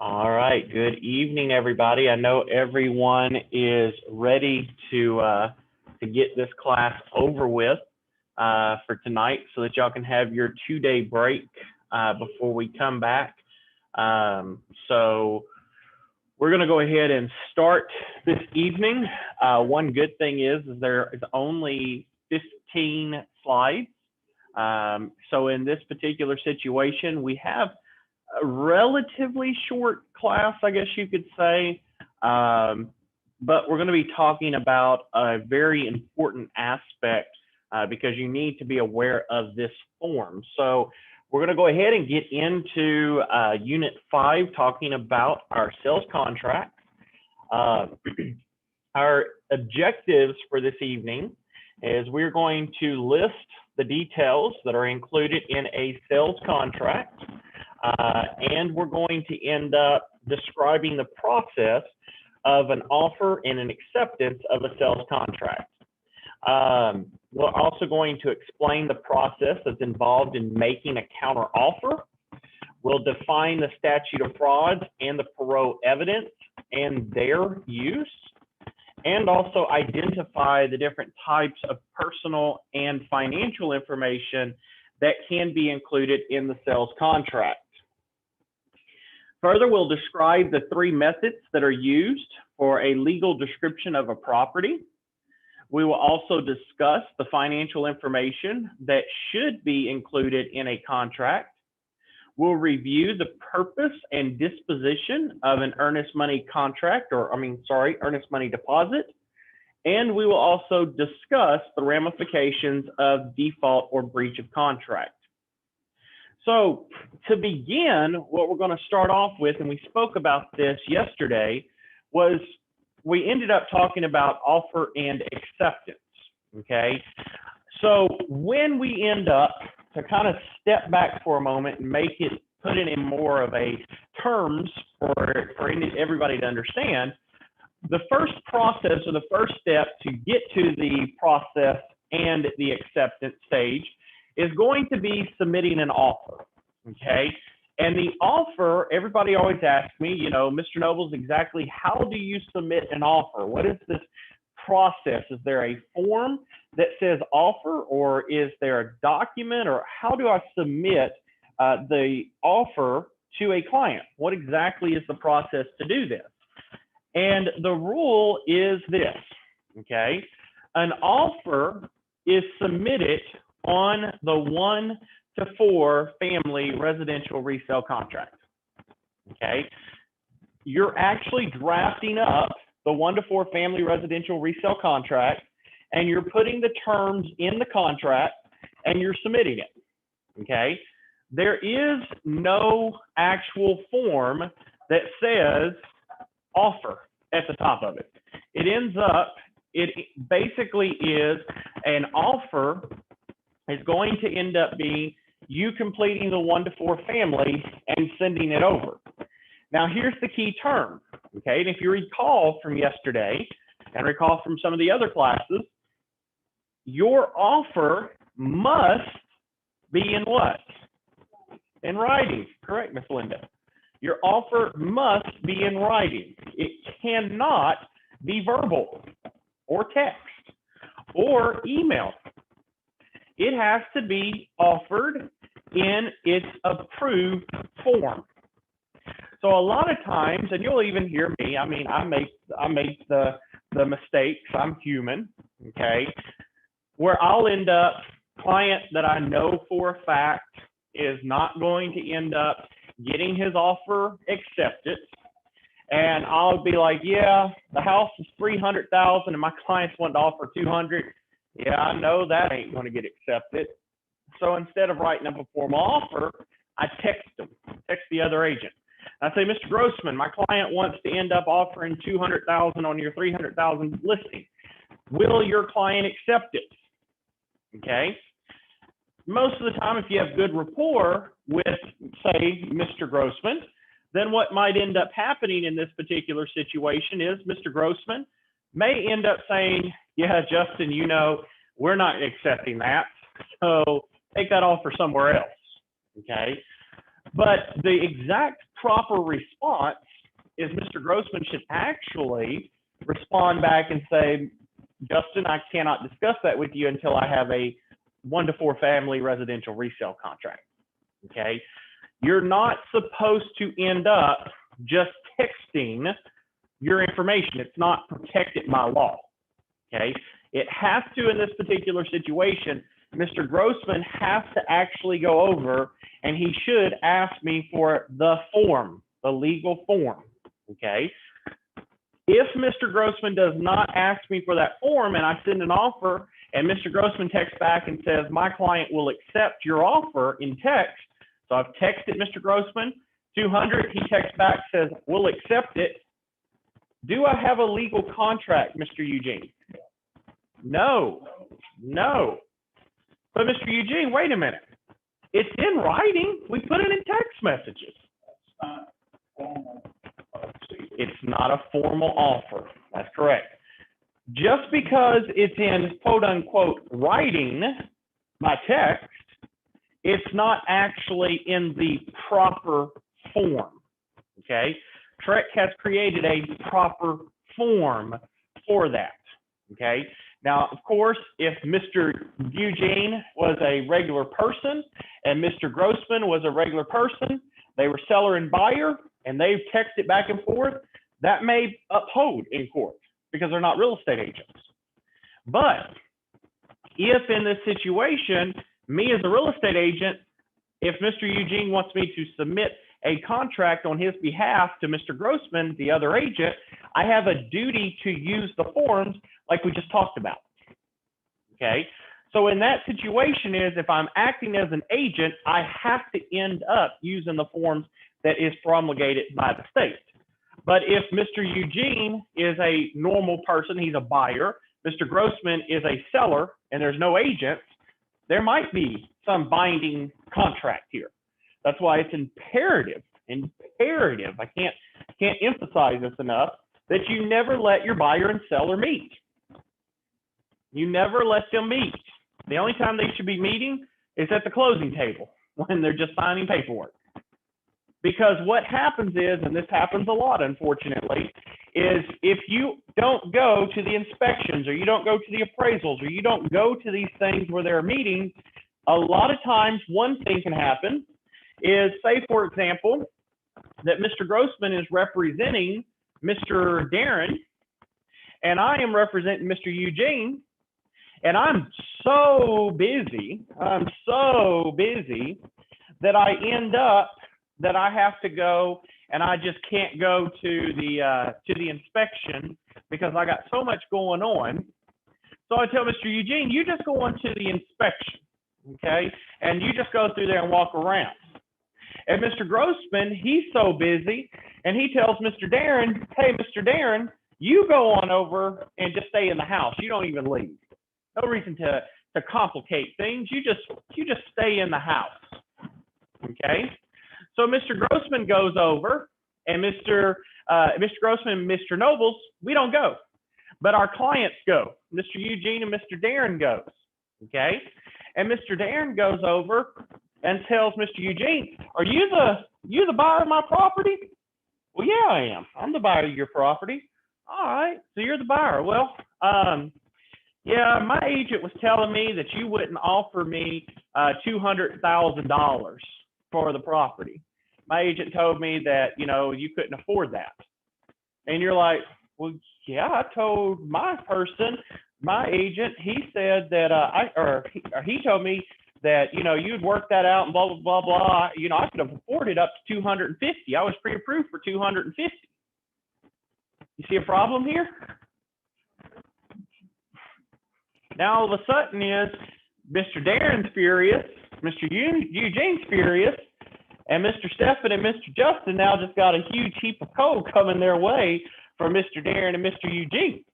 All right. Good evening, everybody. I know everyone is ready to get this class over with for tonight, so that y'all can have your 2-day break before we come back. So we're going to go ahead and start this evening. One good thing is there is only 15 slides. So in this particular situation, we have a relatively short class, I guess you could say, but we're going to be talking about a very important aspect because you need to be aware of this form. So we're going to go ahead and get into Unit 5, talking about our sales contract. Our objectives for this evening is we're going to list the details that are included in a sales contract. And we're going to end up describing the process of an offer and an acceptance of a sales contract. We're also going to explain the process that's involved in making a counter offer. We'll define the statute of frauds and the Perot evidence and their use, and also identify the different types of personal and financial information that can be included in the sales contract. Further, we'll describe the 3 methods that are used for a legal description of a property. We will also discuss the financial information that should be included in a contract. We'll review the purpose and disposition of an earnest money contract, earnest money deposit. And we will also discuss the ramifications of default or breach of contract. So to begin, what we're going to start off with, and we spoke about this yesterday, was we ended up talking about offer and acceptance, okay? So when we end up, to kind of step back for a moment and put it in more of a terms for everybody to understand, the first process or the first step to get to the process and the acceptance stage is going to be submitting an offer, okay? And the offer, everybody always asks me, Mr. Nobles, exactly how do you submit an offer? What is this process? Is there a form that says offer, or is there a document, or how do I submit the offer to a client? What exactly is the process to do this? And the rule is this, okay? An offer is submitted on the 1 to 4 family residential resale contract, okay? You're actually drafting up the 1 to 4 family residential resale contract, and you're putting the terms in the contract, and you're submitting it, okay? There is no actual form that says offer at the top of it. It basically is an offer is going to end up being you completing the 1 to 4 family and sending it over. Now, here's the key term, okay? And if you recall from yesterday and recall from some of the other classes, your offer must be in what? In writing, correct, Ms. Linda? Your offer must be in writing. It cannot be verbal or text or email. It has to be offered in its approved form. So a lot of times, and you'll even hear me, I make the mistakes, I'm human, okay, where I'll end up, client that I know for a fact is not going to end up getting his offer accepted, and I'll be like, yeah, the house is $300,000 and my client's wanting to offer $200,000. Yeah, I know that ain't going to get accepted. So instead of writing up a formal offer, I text the other agent. I say, Mr. Grossman, my client wants to end up offering $200,000 on your $300,000 listing. Will your client accept it? Okay. Most of the time, if you have good rapport with, say, Mr. Grossman, then what might end up happening in this particular situation is Mr. Grossman may end up saying, yeah, Justin, we're not accepting that, so take that offer somewhere else, okay? But the exact proper response is Mr. Grossman should actually respond back and say, Justin, I cannot discuss that with you until I have a 1 to 4 family residential resale contract. Okay. You're not supposed to end up just texting your information. It's not protected by law. Okay. It has to, in this particular situation, Mr. Grossman has to actually go over and he should ask me for the form, the legal form. Okay. If Mr. Grossman does not ask me for that form and I send an offer and Mr. Grossman texts back and says, my client will accept your offer in text. So I've texted Mr. Grossman 200. He texts back, says, we'll accept it. Do I have a legal contract, Mr. Eugene? No, no. But Mr. Eugene, wait a minute. It's in writing. We put it in text messages. It's not a formal offer. That's correct. Just because it's in quote unquote writing by text, it's not actually in the proper form. Okay. TREC has created a proper form for that. Okay. Now, of course, if Mr. Eugene was a regular person and Mr. Grossman was a regular person, they were seller and buyer, and they've texted back and forth, that may uphold in court because they're not real estate agents. But if in this situation, me as a real estate agent, if Mr. Eugene wants me to submit a contract on his behalf to Mr. Grossman, the other agent, I have a duty to use the forms like we just talked about. Okay. So in that situation is if I'm acting as an agent, I have to end up using the forms that is promulgated by the state. But if Mr. Eugene is a normal person, he's a buyer, Mr. Grossman is a seller, and there's no agent, there might be some binding contract here. That's why it's imperative. I can't emphasize this enough, that you never let your buyer and seller meet. You never let them meet. The only time they should be meeting is at the closing table when they're just signing paperwork. Because what happens is, and this happens a lot, unfortunately, is if you don't go to the inspections or you don't go to the appraisals or you don't go to these things where there are meetings, a lot of times one thing can happen is, say, for example, that Mr. Grossman is representing Mr. Darren and I am representing Mr. Eugene, and I'm so busy that I end up that I have to go and I just can't go to the inspection because I got so much going on. So I tell Mr. Eugene, you just go on to the inspection, okay? And you just go through there and walk around. And Mr. Grossman, he's so busy, and he tells Mr. Darren, hey, Mr. Darren, you go on over and just stay in the house. You don't even leave. No reason to complicate things. You just stay in the house, okay? So Mr. Grossman goes over, and Mr. Grossman and Mr. Nobles, we don't go, but our clients go. Mr. Eugene and Mr. Darren goes, okay? And Mr. Darren goes over and tells Mr. Eugene, are you the buyer of my property? Well, yeah, I am. I'm the buyer of your property. All right, so you're the buyer. Well, yeah, my agent was telling me that you wouldn't offer me $200,000 for the property. My agent told me that, you couldn't afford that. And you're like, well, yeah, I told my agent, he said that, he told me that, you'd work that out and blah, blah, blah, blah. I could have afforded up to 250. I was pre-approved for 250. You see a problem here? Now all of a sudden is Mr. Darren's furious, Mr. Eugene's furious, and Mr. Stephan and Mr. Justin now just got a huge heap of coal coming their way from Mr. Darren and Mr. Eugene,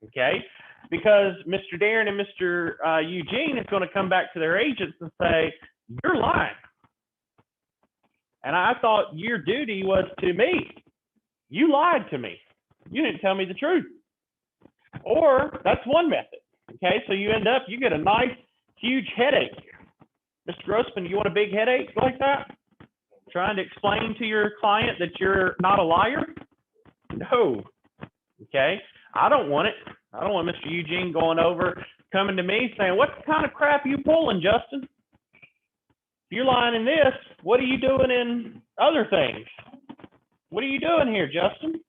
okay? Because Mr. Darren and Mr. Eugene is going to come back to their agents and say, you're lying. And I thought your duty was to me. You lied to me. You didn't tell me the truth. Or that's one method, okay? So you get a nice, huge headache. Mr. Grossman, you want a big headache like that? trying to explain to your client that you're not a liar? No. Okay. I don't want it. I don't want Mr. Eugene going over, coming to me saying, what kind of crap are you pulling, Justin? If you're lying in this, what are you doing in other things? What are you doing here, Justin?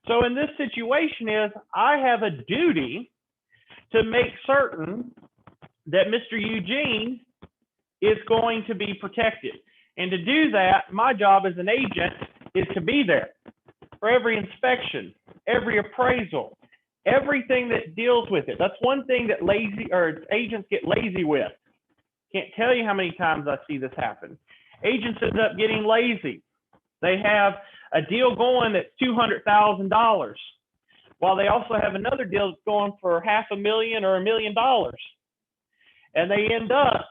So in this situation is I have a duty to make certain that Mr. Eugene is going to be protected. And to do that, my job as an agent is to be there for every inspection, every appraisal, everything that deals with it. That's one thing that agents get lazy with. Can't tell you how many times I see this happen. Agents end up getting lazy. They have a deal going that's $200,000, while they also have another deal that's going for $500,000 or $1 million. And they end up,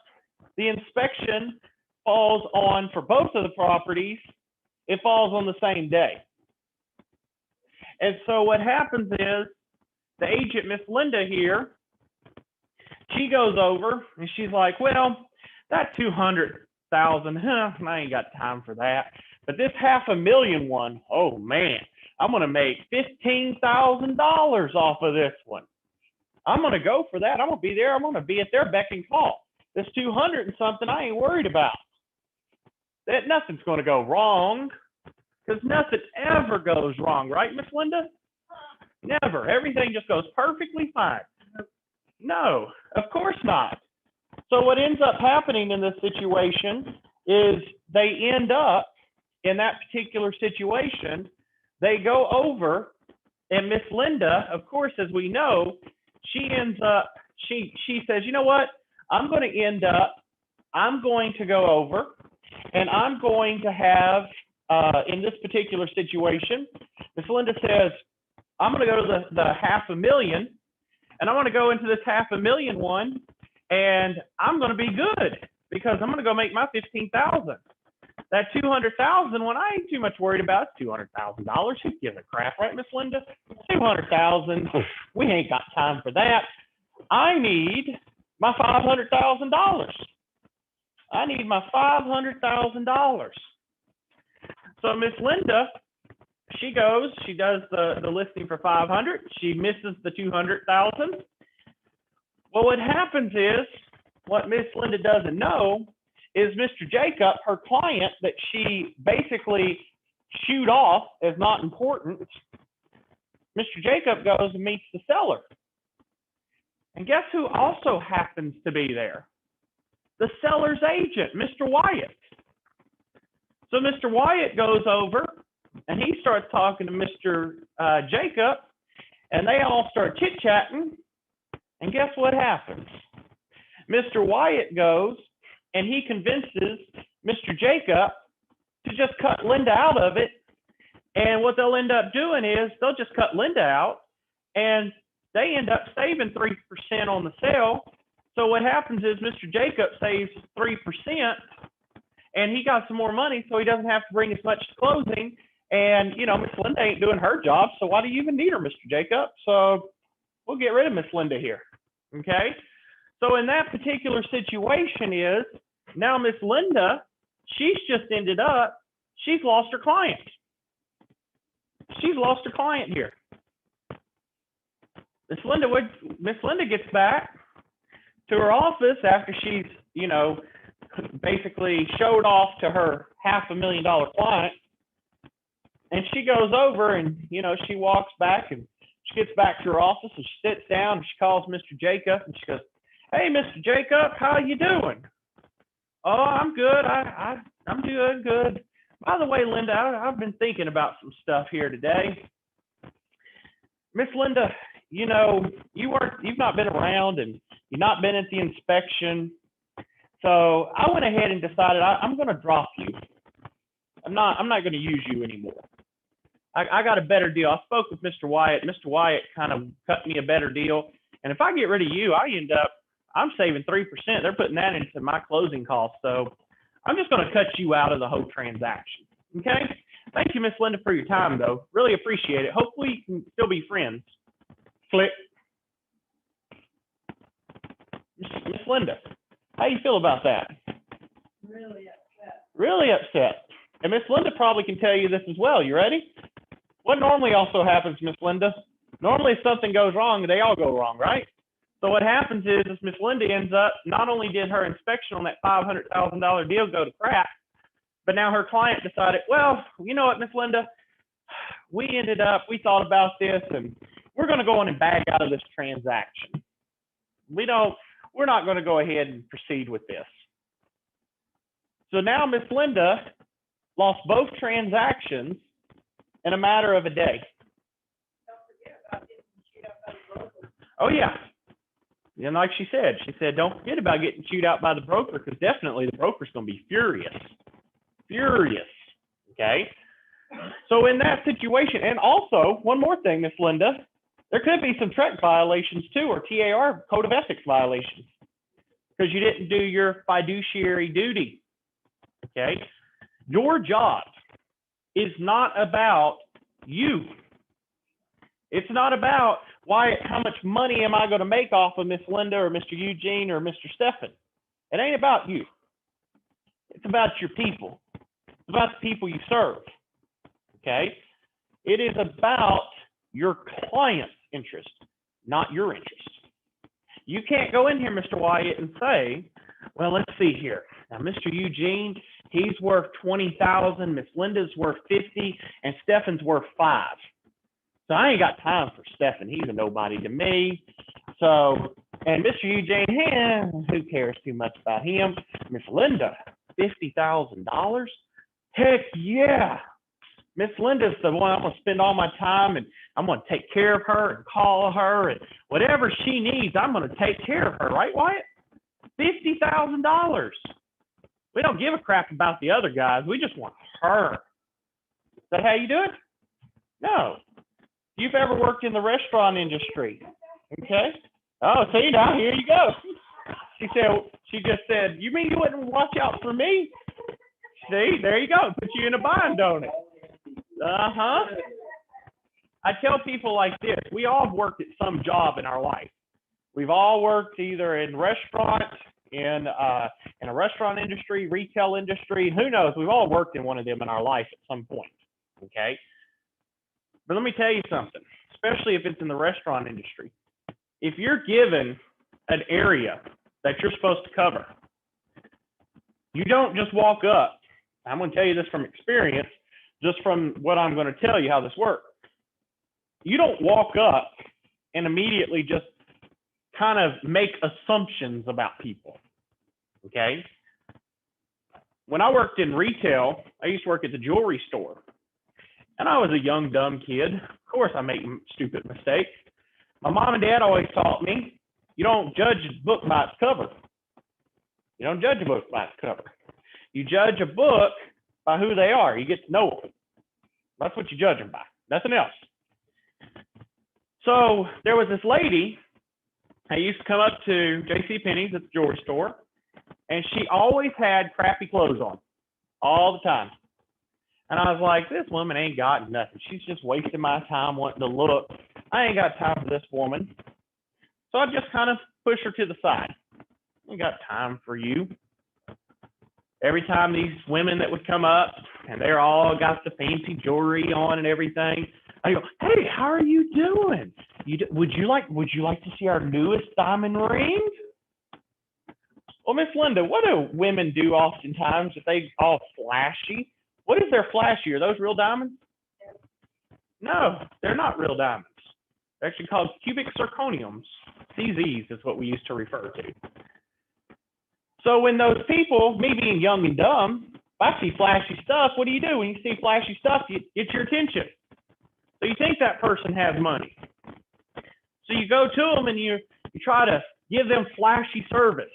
the inspection falls on, for both of the properties, it falls on the same day. And so what happens is the agent, Miss Linda here, she goes over and she's like, well, that 200,000, I ain't got time for that. But this $500,000 one, oh man, I'm going to make $15,000 off of this one. I'm going to go for that. I'm going to be there. I'm going to be at their beck and call. This 200 and something I ain't worried about. That nothing's going to go wrong, because nothing ever goes wrong, right, Miss Linda? Never. Everything just goes perfectly fine. No, of course not. So what ends up happening in this situation is they end up, in that particular situation, they go over, and Miss Linda, of course, as we know, she ends up, she says, you know what, I'm going to go over, and I'm going to have, in this particular situation, Miss Linda says, I'm going to go to the $500,000, and I want to go into this $500,000 one, and I'm going to be good because I'm going to go make my $15,000. That $200,000 one, I ain't too much worried about. It's $200,000. Who gives a crap, right, Miss Linda? $200,000. We ain't got time for that. I need my $500,000. I need my $500,000. So Miss Linda, she goes, she does the listing for 500. She misses the 200,000. Well, what happens is, what Miss Linda doesn't know is Mr. Jacob, her client that she basically shooed off as not important, Mr. Jacob goes and meets the seller. And guess who also happens to be there? The seller's agent, Mr. Wyatt. So Mr. Wyatt goes over and he starts talking to Mr. Jacob, and they all start chit-chatting. And guess what happens? Mr. Wyatt goes and he convinces Mr. Jacob to just cut Linda out of it. And what they'll end up doing is they'll just cut Linda out, and they end up saving 3% on the sale. So what happens is Mr. Jacob saves 3%, and he got some more money, so he doesn't have to bring as much to closing. And, you know, Miss Linda ain't doing her job, so why do you even need her, Mr. Jacob? So we'll get rid of Miss Linda here, okay? So in that particular situation is, now Miss Linda, she's just ended up, she's lost her client. She's lost her client here. Miss Linda gets back to her office after she's, you know, basically showed off to her $500,000 client. And she goes over and, you know, she walks back and she gets back to her office and she sits down and she calls Mr. Jacob and she goes, "Hey, Mr. Jacob, how you doing?" "Oh, I'm good. I'm doing good. By the way, Linda, I've been thinking about some stuff here today. Miss Linda, you know, you've not been around and you've not been at the inspection. So I went ahead and decided I'm going to drop you. I'm not going to use you anymore. I got a better deal. I spoke with Mr. Wyatt. Mr. Wyatt kind of cut me a better deal. And if I get rid of you, I'm saving 3%. They're putting that into my closing costs. So I'm just going to cut you out of the whole transaction." Okay? Thank you, Miss Linda, for your time, though. Really appreciate it. Hopefully you can still be friends. Flick. Miss Linda, how you feel about that? Really upset. Really upset. And Miss Linda probably can tell you this as well. You ready? What normally also happens, Miss Linda? Normally if something goes wrong, they all go wrong, right? So what happens is Miss Linda ends up, not only did her inspection on that $500,000 deal go to crap, but now her client decided, well, you know what, Miss Linda, we thought about this and we're going to go on and back out of this transaction. We're not going to go ahead and proceed with this. So now Miss Linda lost both transactions in a matter of a day. Oh yeah. And like she said, don't forget about getting chewed out by the broker, because definitely the broker's going to be furious. Furious. Okay. So in that situation, and also one more thing, Miss Linda, there could be some TREC violations too, or TAR, code of ethics violations, because you didn't do your fiduciary duty. Okay. Your job is not about you. It's not about how much money am I going to make off of Miss Linda or Mr. Eugene or Mr. Stephan. It ain't about you. It's about your people. It's about the people you serve. Okay? It is about your client's interest, not your interest. You can't go in here, Mr. Wyatt, and say, well, let's see here. Now, Mr. Eugene, he's worth $20,000, Miss Linda's worth $50,000, and Stephan's worth $5,000. So I ain't got time for Stephan. He's a nobody to me. So, and Mr. Eugene, who cares too much about him? Miss Linda, $50,000? Heck yeah. Miss Linda's the one I'm going to spend all my time, and I'm going to take care of her and call her, and whatever she needs, I'm going to take care of her. Right, Wyatt? $50,000. We don't give a crap about the other guys. We just want her. Is that how you do it? No. If you've ever worked in the restaurant industry, okay? Oh, see, now here you go. She just said, you mean you wouldn't watch out for me? See, there you go. Put you in a bind, don't it? Uh-huh. I tell people like this, we all have worked at some job in our life. We've all worked either in restaurants, in a restaurant industry, retail industry, who knows? We've all worked in one of them in our life at some point, okay? But let me tell you something, especially if it's in the restaurant industry. If you're given an area that you're supposed to cover, you don't just walk up. I'm going to tell you this from experience, just from what I'm going to tell you how this works. You don't walk up and immediately just kind of make assumptions about people, okay? When I worked in retail, I used to work at the jewelry store. And I was a young, dumb kid. Of course, I make stupid mistakes. My mom and dad always taught me, you don't judge a book by its cover. You don't judge a book by its cover. You judge a book by who they are. You get to know them. That's what you judge them by. Nothing else. So there was this lady. I used to come up to JCPenney's at the jewelry store, and she always had crappy clothes on all the time. And I was like, this woman ain't got nothing. She's just wasting my time wanting to look. I ain't got time for this woman. So I just kind of push her to the side. I ain't got time for you. Every time these women that would come up, and they're all got the fancy jewelry on and everything, I go, hey, how are you doing? Would you like to see our newest diamond ring? Well, Miss Linda, what do women do oftentimes if they all flashy? What is their flashy? Are those real diamonds? No, they're not real diamonds. They're actually called cubic zirconiums. CZs is what we used to refer to. So when those people, me being young and dumb, if I see flashy stuff, what do? When you see flashy stuff, you get your attention. So you think that person has money. So you go to them and you try to give them flashy service.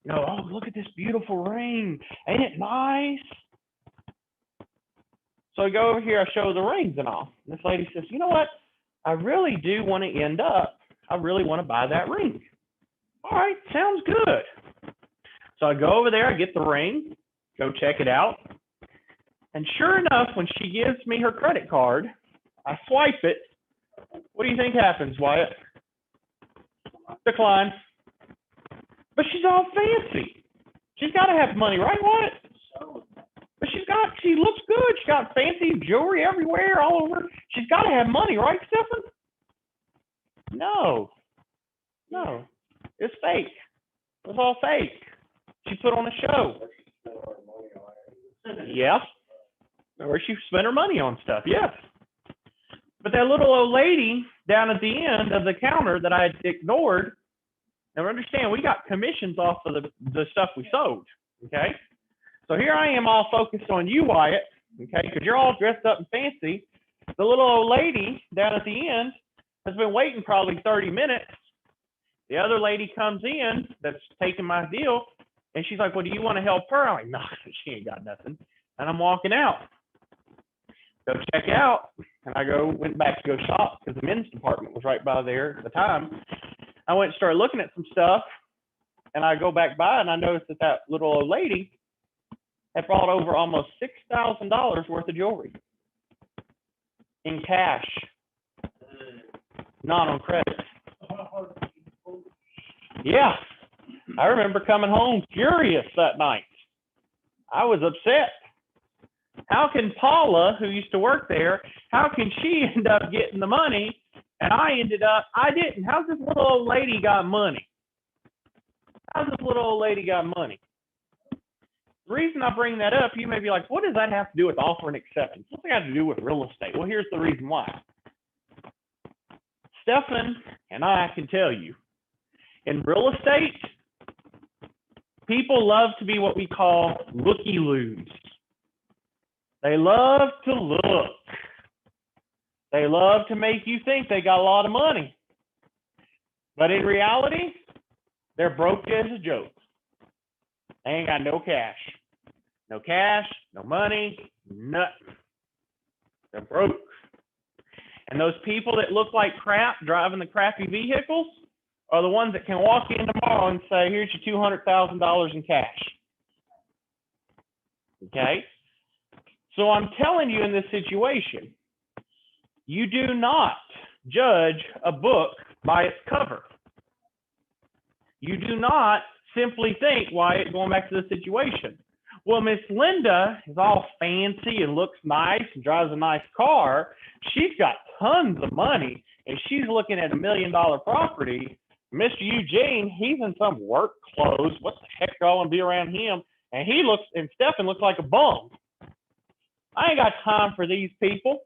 You know, oh, look at this beautiful ring. Ain't it nice? So I go over here, I show the rings and all. And this lady says, you know what? I really do want to I really want to buy that ring. All right, sounds good. So I go over there, I get the ring, go check it out. And sure enough, when she gives me her credit card, I swipe it. What do you think happens, Wyatt? Decline. But she's all fancy. She's got to have money, right, Wyatt? She looks good. She got fancy jewelry everywhere, all over. She's got to have money, right, Stefan? No. It's fake. It's all fake. She put on a show. Yeah. Or she spent her money on stuff, yes. But that little old lady down at the end of the counter that I had ignored, now understand, we got commissions off of the stuff we sold, okay? So here I am all focused on you, Wyatt, okay, because you're all dressed up and fancy. The little old lady down at the end has been waiting probably 30 minutes. The other lady comes in that's taking my deal, and she's like, well, do you want to help her? I'm like, no, she ain't got nothing. And I'm walking out. Go check out, and I went back to go shop because the men's department was right by there at the time. I went and started looking at some stuff, and I go back by, and I noticed that little old lady had brought over almost $6,000 worth of jewelry in cash, not on credit. Yeah, I remember coming home furious that night. I was upset. How can Paula, who used to work there, how can she end up getting the money and I didn't? How's this little old lady got money? The reason I bring that up, you may be like, what does that have to do with offer and acceptance? What's that have to do with real estate? Well, here's the reason why. Stefan and I can tell you, in real estate, people love to be what we call looky-loos. They love to look. They love to make you think they got a lot of money. But in reality, they're broke as a joke. They ain't got no cash. No cash, no money, nothing. They're broke. And those people that look like crap driving the crappy vehicles are the ones that can walk in tomorrow and say, here's your $200,000 in cash. Okay? So I'm telling you, in this situation, you do not judge a book by its cover. You do not simply think, why, going back to the situation, well, Miss Linda is all fancy and looks nice and drives a nice car. She's got tons of money and she's looking at $1 million property. Mr. Eugene, he's in some work clothes. What the heck do I want to be around him? And Stefan looks like a bum. I ain't got time for these people.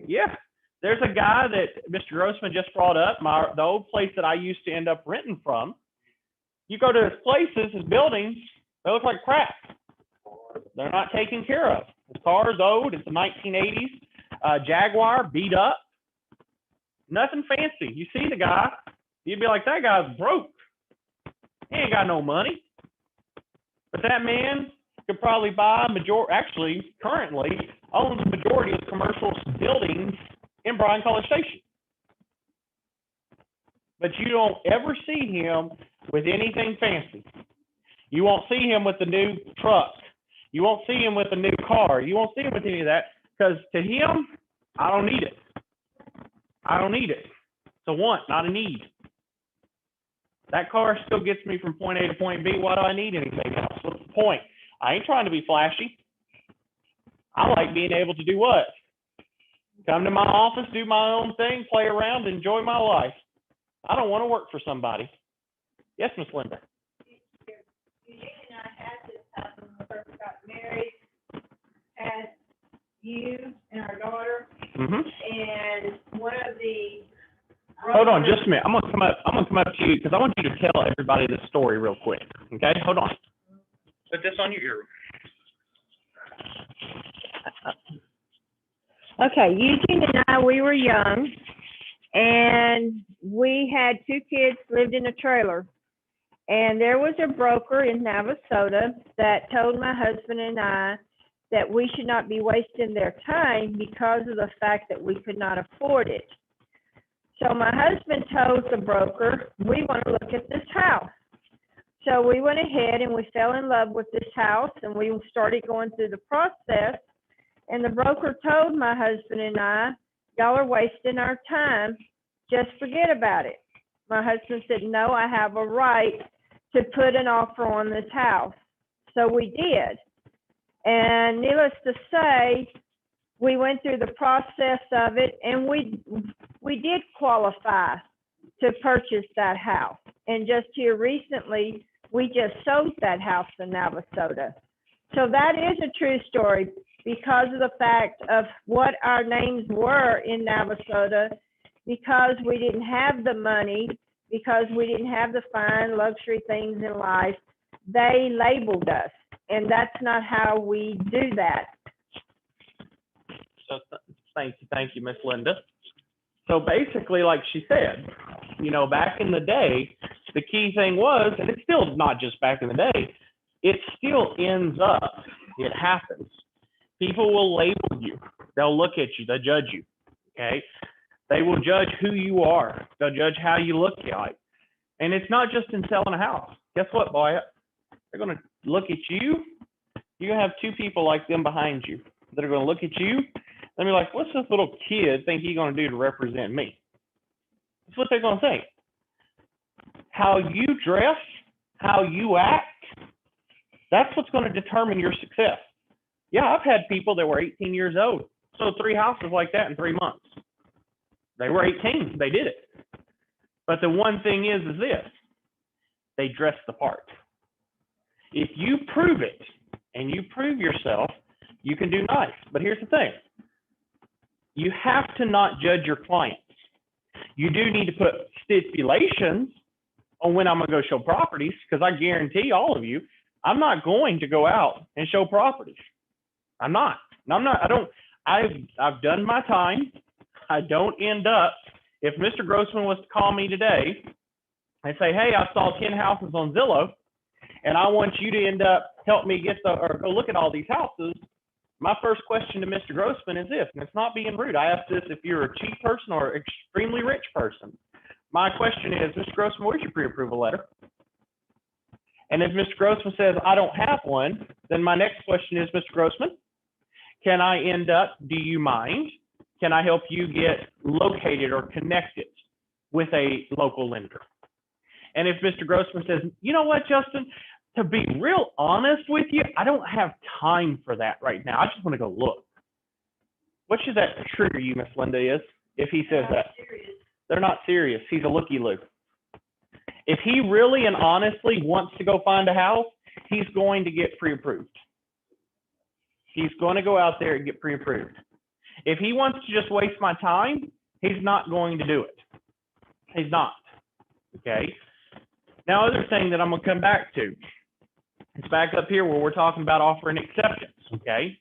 Yeah. There's a guy that Mr. Grossman just brought up, the old place that I used to end up renting from. You go to his places, his buildings, they look like crap. They're not taken care of. His car is old. It's a 1980s Jaguar, beat up. Nothing fancy. You see the guy, you'd be like, that guy's broke. He ain't got no money. But that man could probably buy currently owns the majority of the commercial buildings in Bryan College Station. But you don't ever see him with anything fancy. You won't see him with the new truck. You won't see him with a new car. You won't see him with any of that because to him, I don't need it. It's a want, not a need. That car still gets me from point A to point B. Why do I need anything else? What's the point? I ain't trying to be flashy. I like being able to do what? Come to my office, do my own thing, play around, enjoy my life. I don't want to work for somebody. Yes, Miss Linda. Eugene and I had this happen when we first got married. Had you and our daughter, and one of the. Hold on, just a minute. I'm gonna come up to you because I want you to tell everybody this story real quick. Okay, hold on. Put this on your ear. Okay, Eugene and I, we were young, and we had 2 kids, lived in a trailer. And there was a broker in Navasota that told my husband and I that we should not be wasting their time because of the fact that we could not afford it. So my husband told the broker, we want to look at this house. So we went ahead and we fell in love with this house, and we started going through the process. And the broker told my husband and I, y'all are wasting our time. Just forget about it. My husband said, no, I have a right to put an offer on this house. So we did. And needless to say, we went through the process of it, and we did qualify to purchase that house. And just here recently, we just sold that house in Navasota. So that is a true story because of the fact of what our names were in Navasota, because we didn't have the money, because we didn't have the fine luxury things in life, they labeled us. And that's not how we do that. So thank you, Miss Linda. So basically, like she said, you know, back in the day, the key thing was, and it's still not just back in the day, it still ends up, it happens. People will label you. They'll look at you. They'll judge you, okay? They will judge who you are. They'll judge how you look like. And it's not just in selling a house. Guess what, boy? They're going to look at you. You're going to have two people like them behind you that are going to look at you and be like, what's this little kid think he's going to do to represent me? That's what they're going to think. How you dress, how you act, that's what's going to determine your success. Yeah, I've had people that were 18 years old, sold 3 houses like that in 3 months. They were 18, they did it. But the one thing is this, they dress the part. If you prove it and you prove yourself, you can do nice. But here's the thing. You have to not judge your clients. You do need to put stipulations on when I'm going to go show properties, because I guarantee all of you, I'm not going to go out and show properties. I'm not. I've done my time. I don't end up, if Mr. Grossman was to call me today and say, hey, I saw 10 houses on Zillow, and I want you to end up, help me get or go look at all these houses, my first question to Mr. Grossman is this, and it's not being rude. I ask this if you're a cheap person or an extremely rich person. My question is, Mr. Grossman, where's your pre-approval letter? And if Mr. Grossman says, I don't have one, then my next question is, Mr. Grossman, can I end up, do you mind? Can I help you get located or connected with a local lender? And if Mr. Grossman says, you know what, Justin, to be real honest with you, I don't have time for that right now. I just want to go look. What should that trigger you, Miss Linda, is if he says that? Serious. They're not serious. He's a looky-loo. If he really and honestly wants to go find a house, he's going to get pre-approved. He's going to go out there and get pre-approved. If he wants to just waste my time, he's not going to do it. He's not. Okay? Now, other thing that I'm going to come back to, it's back up here where we're talking about offer and acceptance. Okay?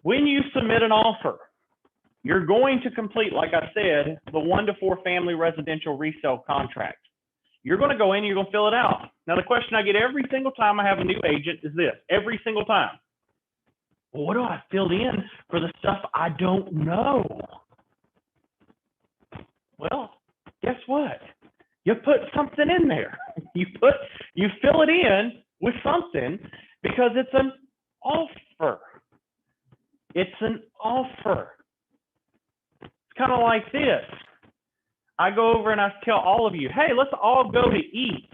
When you submit an offer, you're going to complete, like I said, the 1 to 4 family residential resale contract. You're going to go in and you're going to fill it out. Now, the question I get every single time I have a new agent is this, every single time. Well, what do I fill in for the stuff I don't know? Well, guess what? You put something in there. You fill it in with something because it's an offer. It's an offer. It's kind of like this. I go over and I tell all of you, hey, let's all go to eat.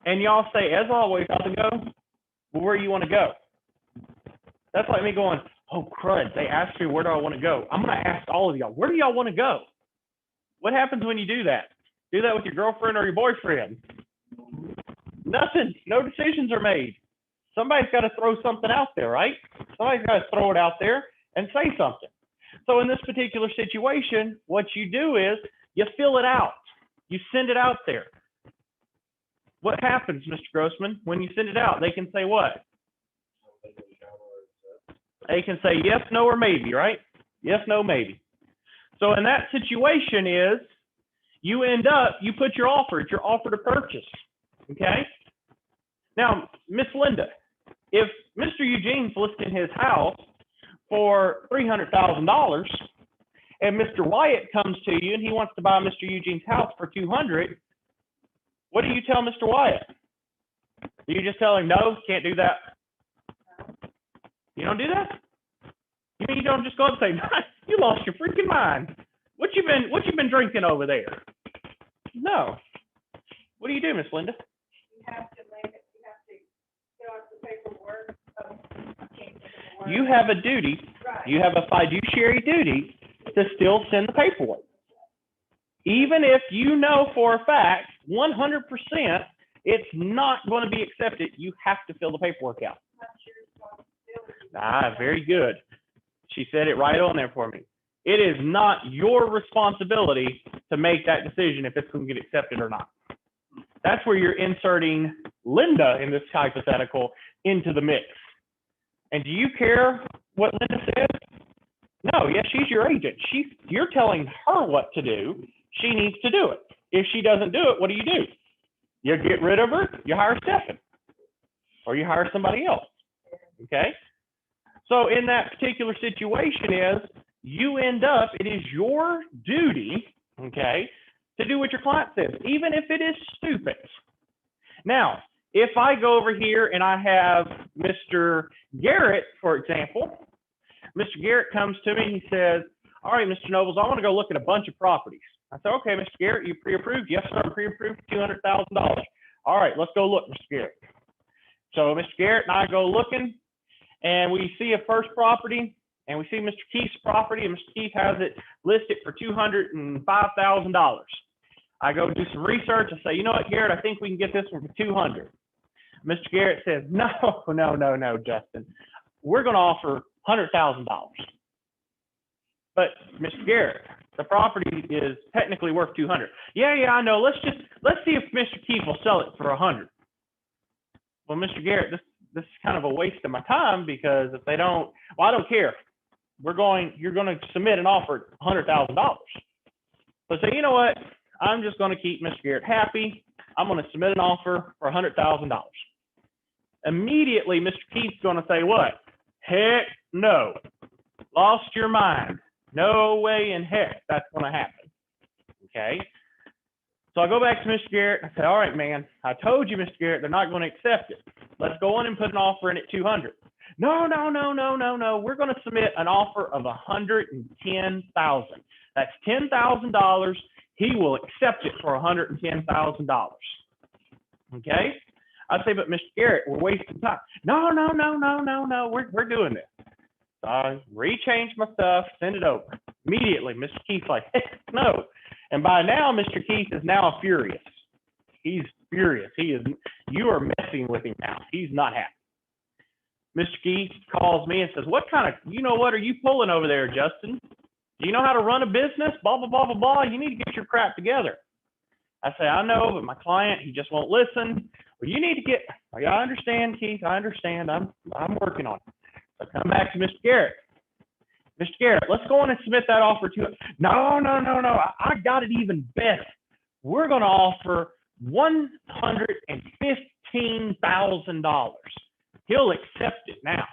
And y'all say, as always, I'll go. Well, where do you want to go? That's like me going, oh, crud, they asked me, where do I want to go? I'm going to ask all of y'all, where do y'all want to go? What happens when you do that? Do that with your girlfriend or your boyfriend? Nothing. No decisions are made. Somebody's got to throw something out there, right? Somebody's got to throw it out there and say something. So in this particular situation, what you do is you fill it out. You send it out there. What happens, Mr. Grossman, when you send it out? They can say what? They can say yes, no, or maybe, right? Yes, no, maybe. So in that situation is you end up, you put your offer, it's your offer to purchase, okay? Now, Miss Linda, if Mr. Eugene's listing his house for $300,000 and Mr. Wyatt comes to you and he wants to buy Mr. Eugene's house for $200,000, what do you tell Mr. Wyatt? Do you just tell him, no, can't do that? You don't do that? You mean you don't just go up and say, you lost your freaking mind. What you been drinking over there? No. What do you do, Miss Linda? have to make it, you have to fill out the paperwork. I can't think of the word. You have a duty, Right. you have a fiduciary duty to still send the paperwork. Even if you know for a fact, 100%, it's not going to be accepted, you have to fill the paperwork out. Not your responsibility. Ah, very good. She said it right on there for me. It is not your responsibility to make that decision if it's going to get accepted or not. That's where you're inserting Linda in this hypothetical into the mix. And do you care what Linda says? No, yes, she's your agent. You're telling her what to do. She needs to do it. If she doesn't do it, what do? You get rid of her, you hire Stephen, or you hire somebody else. Okay? So in that particular situation it is your duty, okay, to do what your client says, even if it is stupid. Now, if I go over here and I have Mr. Garrett, for example, Mr. Garrett comes to me, he says, all right, Mr. Nobles, I want to go look at a bunch of properties. I said, okay, Mr. Garrett, you pre-approved? Yes, sir, I'm pre-approved for $200,000. All right, let's go look, Mr. Garrett. So Mr. Garrett and I go looking, and we see a first property, and we see Mr. Keith's property, and Mr. Keith has it listed for $205,000. I go do some research. I say, you know what, Garrett, I think we can get this one for $200,000. Mr. Garrett says, no, Justin. We're going to offer $100,000. But Mr. Garrett, the property is technically worth $200,000. Yeah, I know. Let's see if Mr. Keith will sell it for $100,000. Well, Mr. Garrett, this is kind of a waste of my time, because if they don't, well, I don't care. You're going to submit an offer at $100,000. So say, you know what? I'm just going to keep Mr. Garrett happy. I'm going to submit an offer for $100,000. Immediately, Mr. Keith's going to say what? Heck no. Lost your mind. No way in heck that's going to happen. Okay? So I go back to Mr. Garrett and I say, all right, man, I told you, Mr. Garrett, they're not going to accept it. Let's go on and put an offer in at $200,000. No. We're going to submit an offer of $110,000. That's $10,000. He will accept it for $110,000. Okay? I say, but Mr. Garrett, we're wasting time. No. We're doing this. So I rechange my stuff, send it over. Immediately, Mr. Keith's like, heck no. And by now, Mr. Keith is now furious. He's furious. You are messing with him now. He's not happy. Mr. Keith calls me and says, what are you pulling over there, Justin? Do you know how to run a business? Blah, blah, blah, blah, blah. You need to get your crap together. I say, I know, but my client, he just won't listen. Well, you need to get, I understand, Keith. I understand. I'm working on it. So I come back to Mr. Garrett. Mr. Garrett, let's go on and submit that offer to him. No. I got it even better. We're going to offer $115,000. He'll accept it now.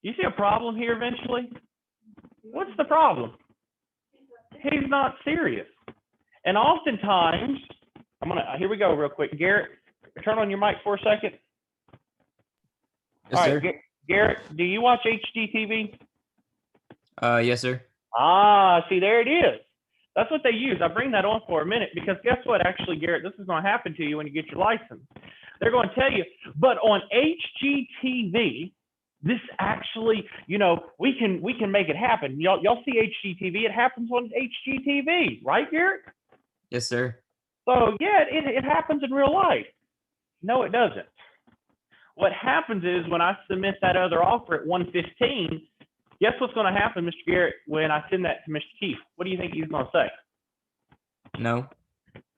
You see a problem here eventually? What's the problem? He's not serious. And oftentimes, here we go real quick. Garrett, turn on your mic for a second. Yes, sir. Garrett, do you watch HGTV? Yes, sir. See, there it is. That's what they use. I bring that on for a minute because guess what? Actually, Garrett, this is going to happen to you when you get your license. They're going to tell you, but on HGTV, this actually, we can make it happen. Y'all see HGTV? It happens on HGTV, right, Garrett? Yes, sir. So yeah, it happens in real life. No, it doesn't. What happens is when I submit that other offer at 115, guess what's going to happen, Mr. Garrett, when I send that to Mr. Keith? What do you think he's going to say? No.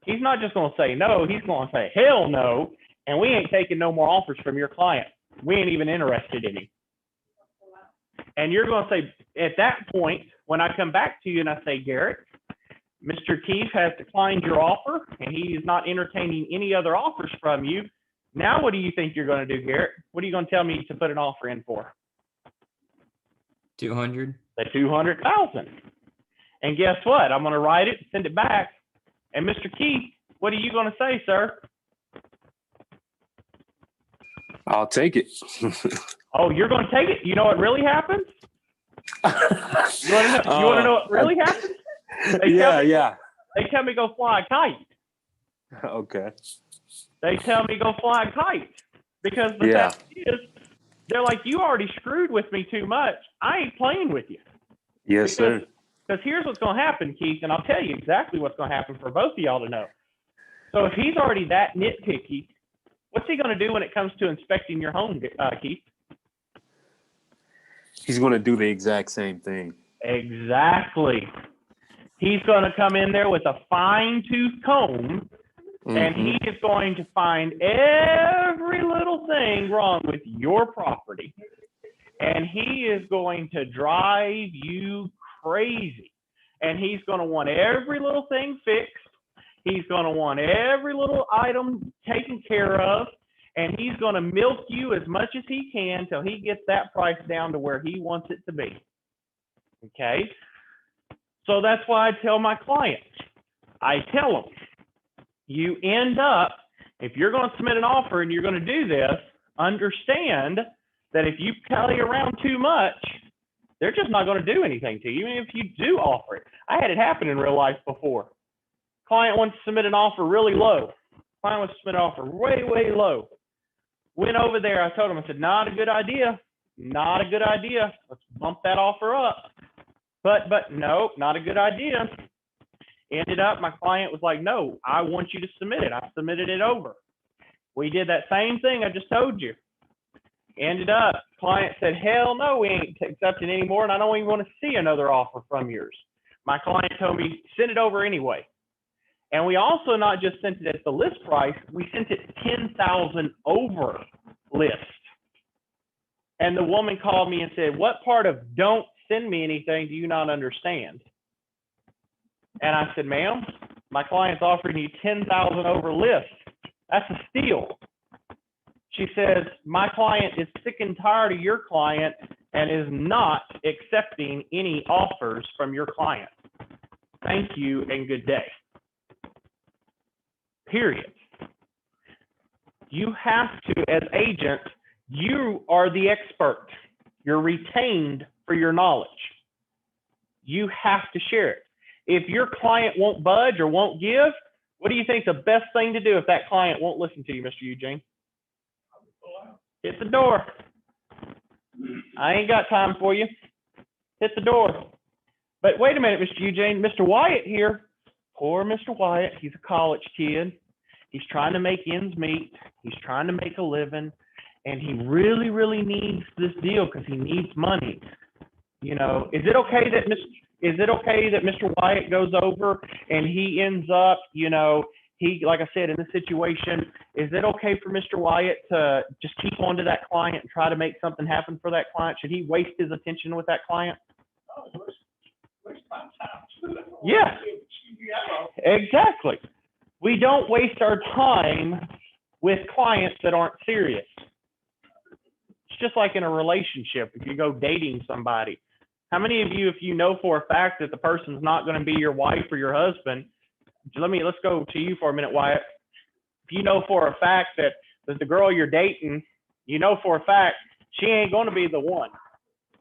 He's not just going to say no. He's going to say, hell no, and we ain't taking no more offers from your client. We ain't even interested in him. And you're going to say, at that point, when I come back to you and I say, Garrett, Mr. Keith has declined your offer, and he is not entertaining any other offers from you. Now what do you think you're going to do, Garrett? What are you going to tell me to put an offer in for? 200. The 200,000. And guess what? I'm going to write it, send it back. And Mr. Keith, what are you going to say, sir? I'll take it. Oh, you're going to take it? You know what really happens? You want to know what really happens? Yeah. They tell me go fly a kite. Okay. They tell me go fly a kite because the Yeah. fact is, they're like, you already screwed with me too much. I ain't playing with you. Yes, sir. Because here's what's going to happen, Keith, and I'll tell you exactly what's going to happen for both of y'all to know. So if he's already that nitpicky, what's he going to do when it comes to inspecting your home, Keith? He's going to do the exact same thing. Exactly. He's going to come in there with a fine-tooth comb, and he is going to find every little thing wrong with your property. And he is going to drive you crazy. And he's going to want every little thing fixed. He's going to want every little item taken care of. And he's going to milk you as much as he can till he gets that price down to where he wants it to be. Okay? So that's why I tell my clients, I tell them, you end up, if you're going to submit an offer and you're going to do this, understand that if you tally around too much, they're just not going to do anything to you, even if you do offer it. I had it happen in real life before. Client wants to submit an offer really low. Client wants to submit an offer way, way low. Went over there, I told him, I said, not a good idea. Not a good idea. Let's bump that offer up. But no, not a good idea. Ended up, my client was like, no, I want you to submit it. I submitted it over. We did that same thing I just told you. Ended up, client said, hell no, we ain't accepting anymore, and I don't even want to see another offer from yours. My client told me, send it over anyway. And we also not just sent it at the list price, we sent it 10,000 over list. And the woman called me and said, what part of don't send me anything do you not understand? And I said, ma'am, my client's offering you 10,000 over list. That's a steal. She says, my client is sick and tired of your client and is not accepting any offers from your client. Thank you and good day. Period. You have to, as agents, you are the expert. You're retained for your knowledge. You have to share it. If your client won't budge or won't give, what do you think the best thing to do if that client won't listen to you, Mr. Eugene? Hit the door. I ain't got time for you. Hit the door. But wait a minute, Mr. Eugene. Mr. Wyatt here. Poor Mr. Wyatt. He's a college kid. He's trying to make ends meet. He's trying to make a living. And he really, really needs this deal because he needs money. You know, is it okay that Mr. Wyatt goes over and he ends up, you know, like I said, in this situation, is it okay for Mr. Wyatt to just keep on to that client and try to make something happen for that client? Should he waste his attention with that client? Yeah, exactly. We don't waste our time with clients that aren't serious. It's just like in a relationship. If you go dating somebody, how many of you, if you know for a fact that the person's not going to be your wife or your husband, let's go to you for a minute, Wyatt. If you know for a fact that the girl you're dating, you know for a fact she ain't going to be the one.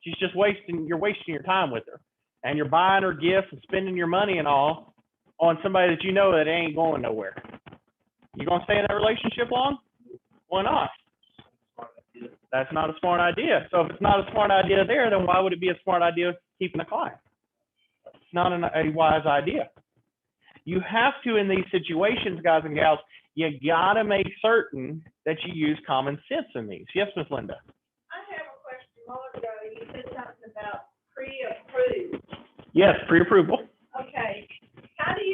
She's just you're wasting your time with her. And you're buying her gifts and spending your money and all on somebody that you know that ain't going nowhere. You going to stay in that relationship long? Why not? That's not a smart idea. So if it's not a smart idea there, then why would it be a smart idea keeping a client? It's not a wise idea. You have to, in these situations, guys and gals, you got to make certain that you use common sense in these. Yes, Ms. Linda? I have a question. A moment ago, you said something about pre-approved. Yes, pre-approval. Okay. How does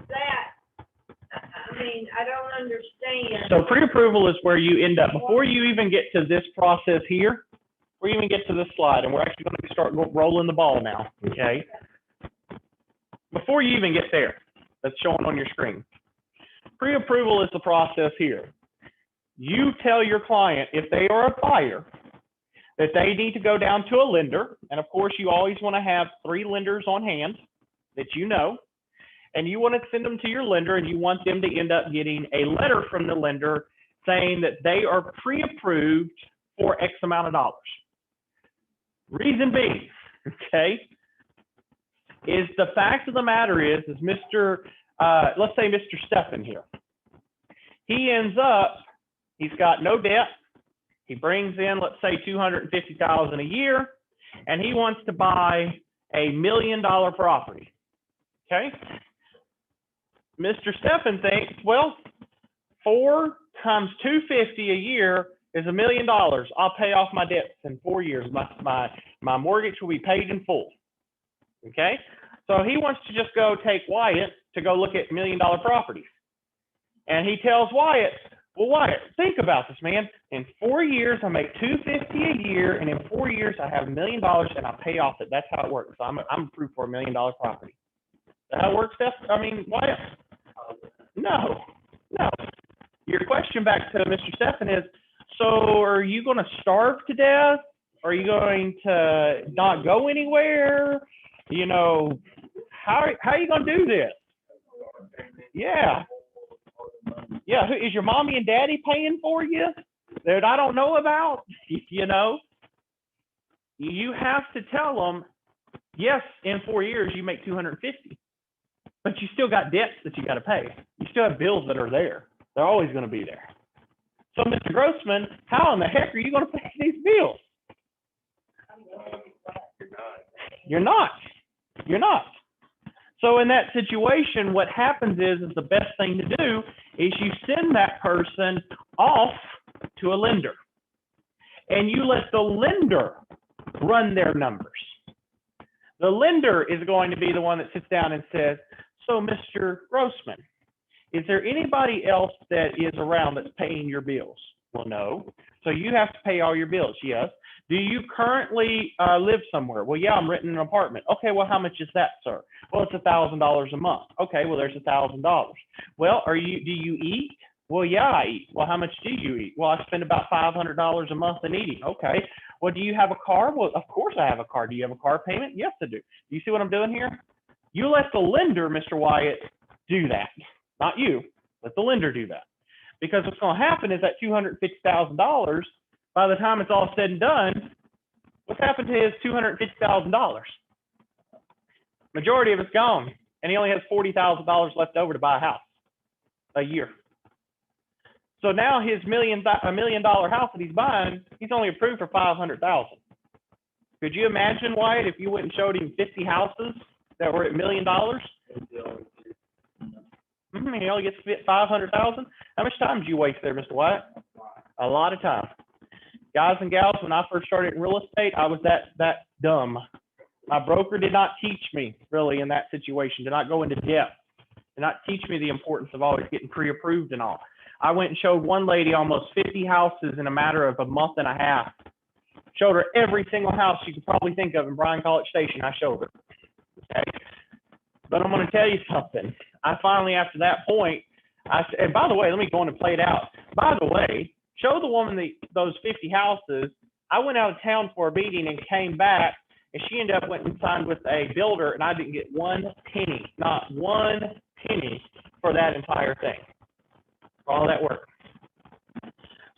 that, I mean, I don't understand. So pre-approval is where you end up, before you even get to this process here, before you even get to this slide, and we're actually going to start rolling the ball now, okay? Before you even get there, that's showing on your screen. Pre-approval is the process here. You tell your client, if they are a buyer, that they need to go down to a lender. And of course, you always want to have 3 lenders on hand that you know. And you want to send them to your lender, and you want them to end up getting a letter from the lender saying that they are pre-approved for X amount of dollars. Reason being, okay, is the fact of the matter is Mr. Let's say Mr. Stephan here. He ends up, he's got no debt. He brings in, let's say, $250,000 a year, and he wants to buy a $1 million property. Okay. Mr. Steffen thinks, well, 4 times 250 a year is $1 million. I'll pay off my debts in 4 years. My mortgage will be paid in full. Okay. So he wants to just go take Wyatt to go look at $1 million properties. And he tells Wyatt, well, Wyatt, think about this, man. In 4 years, I make $250 a year, and in 4 years, I have $1 million, and I pay off it. That's how it works. So I'm approved for $1 million property. Is that how it works, Steph? I mean, Wyatt? No. Your question back to Mr. Steffen is, so are you going to starve to death? Are you going to not go anywhere? You know, how are you going to do this? Yeah. Yeah, is your mommy and daddy paying for you that I don't know about? You know, you have to tell them, yes, in 4 years you make $250, but you still got debts that you got to pay. You still have bills that are there. They're always going to be there. So, Mr. Grossman, how in the heck are you going to pay these bills? You're not. So in that situation, what happens is the best thing to do is you send that person off to a lender, and you let the lender run their numbers. The lender is going to be the one that sits down and says, so Mr. Grossman, is there anybody else that is around that's paying your bills? Well, no. So you have to pay all your bills. Yes. Do you currently live somewhere? Well, yeah, I'm renting an apartment. Okay, well, how much is that, sir? Well, it's $1,000 a month. Okay, well, there's $1,000. Well, do you eat? Well, yeah, I eat. Well, how much do you eat? Well, I spend about $500 a month in eating. Okay. Well, do you have a car? Well, of course I have a car. Do you have a car payment? Yes, I do. Do you see what I'm doing here? You let the lender, Mr. Wyatt, do that. Not you. Let the lender do that. Because what's going to happen is that $250,000, by the time it's all said and done, what's happened to his $250,000? Majority of it's gone, and he only has $40,000 left over to buy a house a year. So now his $1 million house that he's buying, he's only approved for $500,000. Could you imagine, Wyatt, if you went and showed him 50 houses that were at $1 million? He only gets $500,000. How much time did you waste there, Mr. Wyatt? A lot of time. Guys and gals, when I first started in real estate, I was that dumb. My broker did not teach me really in that situation, did not go into depth, did not teach me the importance of always getting pre-approved and all. I went and showed one lady almost 50 houses in a matter of a month and a half. Showed her every single house you could probably think of in Bryan College Station. I showed her. Okay. But I'm going to tell you something. I finally, after that point, and by the way, let me go on and play it out. By the way, show the woman those 50 houses. I went out of town for a meeting and came back, and she ended up went and signed with a builder, and I didn't get one penny, not one penny for that entire thing, for all that work.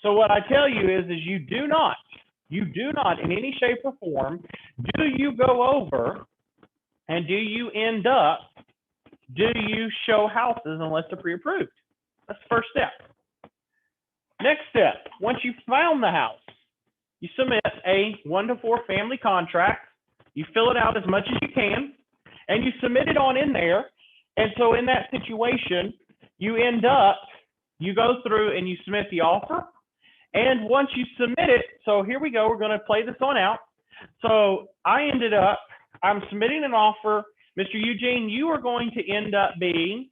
So what I tell you is you do not in any shape or form, do you go over and do you end up, do you show houses unless they're pre-approved? That's the first step. Next step, once you've found the house, you submit a 1 to 4 family contract. You fill it out as much as you can, and you submit it on in there. And so in that situation, you go through and you submit the offer. And once you submit it, so here we go, we're going to play this on out. So I'm submitting an offer. Mr. Eugene, you are going to end up being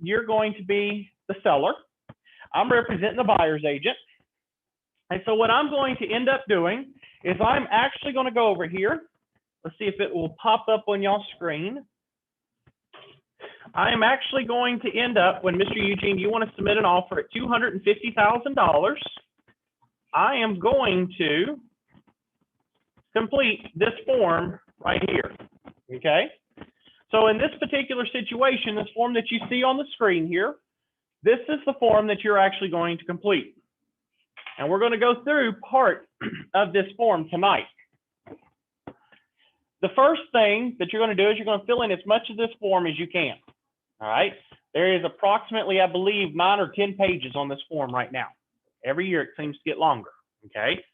you're going to be the seller. I'm representing the buyer's agent. And so what I'm going to end up doing is I'm actually going to go over here. Let's see if it will pop up on y'all's screen. I am actually going to end up, when Mr. Eugene, you want to submit an offer at $250,000, I am going to complete this form right here, okay? So in this particular situation, this form that you see on the screen here, this is the form that you're actually going to complete. And we're going to go through part of this form tonight. The first thing that you're going to do is you're going to fill in as much of this form as you can. All right. There is approximately, I believe, 9 or 10 pages on this form right now. Every year it seems to get longer, okay?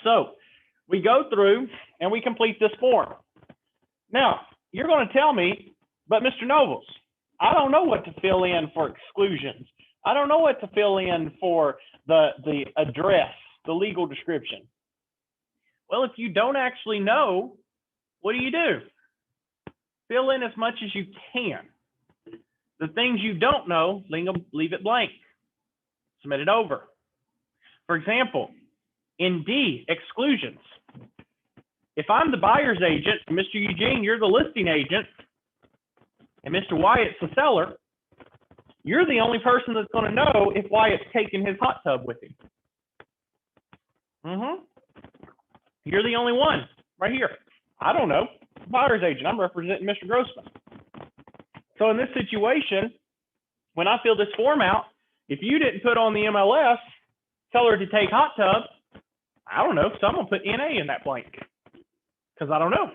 So we go through and we complete this form. Now, you're going to tell me, but Mr. Nobles, I don't know what to fill in for exclusions. I don't know what to fill in for the address, the legal description. Well, if you don't actually know, what do? Fill in as much as you can. The things you don't know, leave it blank. Submit it over. For example, in D, exclusions. If I'm the buyer's agent, Mr. Eugene, you're the listing agent, and Mr. Wyatt's the seller, you're the only person that's going to know if Wyatt's taking his hot tub with him. You're the only one right here. I don't know. Buyer's agent. I'm representing Mr. Grossman. So in this situation, when I fill this form out, if you didn't put on the MLS, tell her to take hot tub, I don't know. Someone put NA in that blank because I don't know.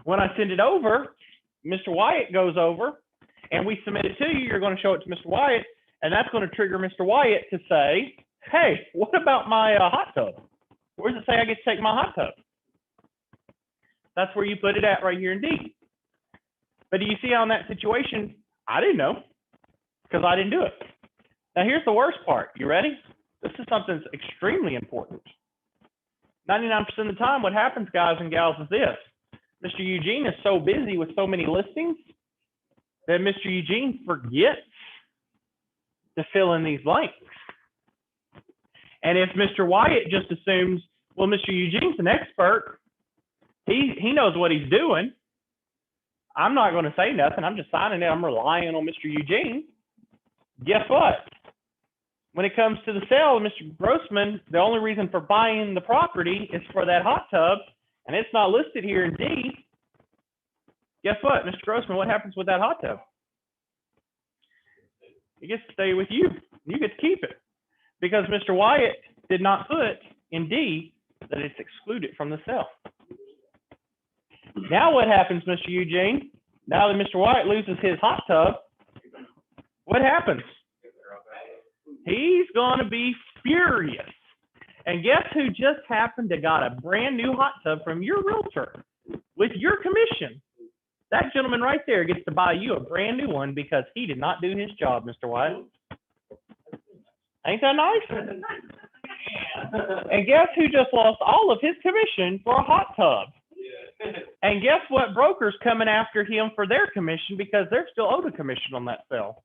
When I send it over, Mr. Wyatt goes over and we submit it to you. You're going to show it to Mr. Wyatt, and that's going to trigger Mr. Wyatt to say, hey, what about my hot tub? Where does it say I get to take my hot tub? That's where you put it at right here in D. But do you see how in that situation, I didn't know because I didn't do it. Now here's the worst part. You ready? This is something that's extremely important. 99% of the time, what happens, guys and gals, is this. Mr. Eugene is so busy with so many listings that Mr. Eugene forgets to fill in these blanks. And if Mr. Wyatt just assumes, well, Mr. Eugene's an expert, he knows what he's doing, I'm not going to say nothing. I'm just signing it. I'm relying on Mr. Eugene. Guess what? When it comes to the sale of Mr. Grossman, the only reason for buying the property is for that hot tub, and it's not listed here in D. Guess what, Mr. Grossman, what happens with that hot tub? It gets to stay with you. You get to keep it because Mr. Wyatt did not put in D that it's excluded from the sale. Now what happens, Mr. Eugene? Now that Mr. Wyatt loses his hot tub, what happens? He's going to be furious. And guess who just happened to got a brand new hot tub from your realtor with your commission? That gentleman right there gets to buy you a brand new one because he did not do his job, Mr. Wyatt. Ain't that nice? And guess who just lost all of his commission for a hot tub? And guess what broker's coming after him for their commission because they're still owed a commission on that sale.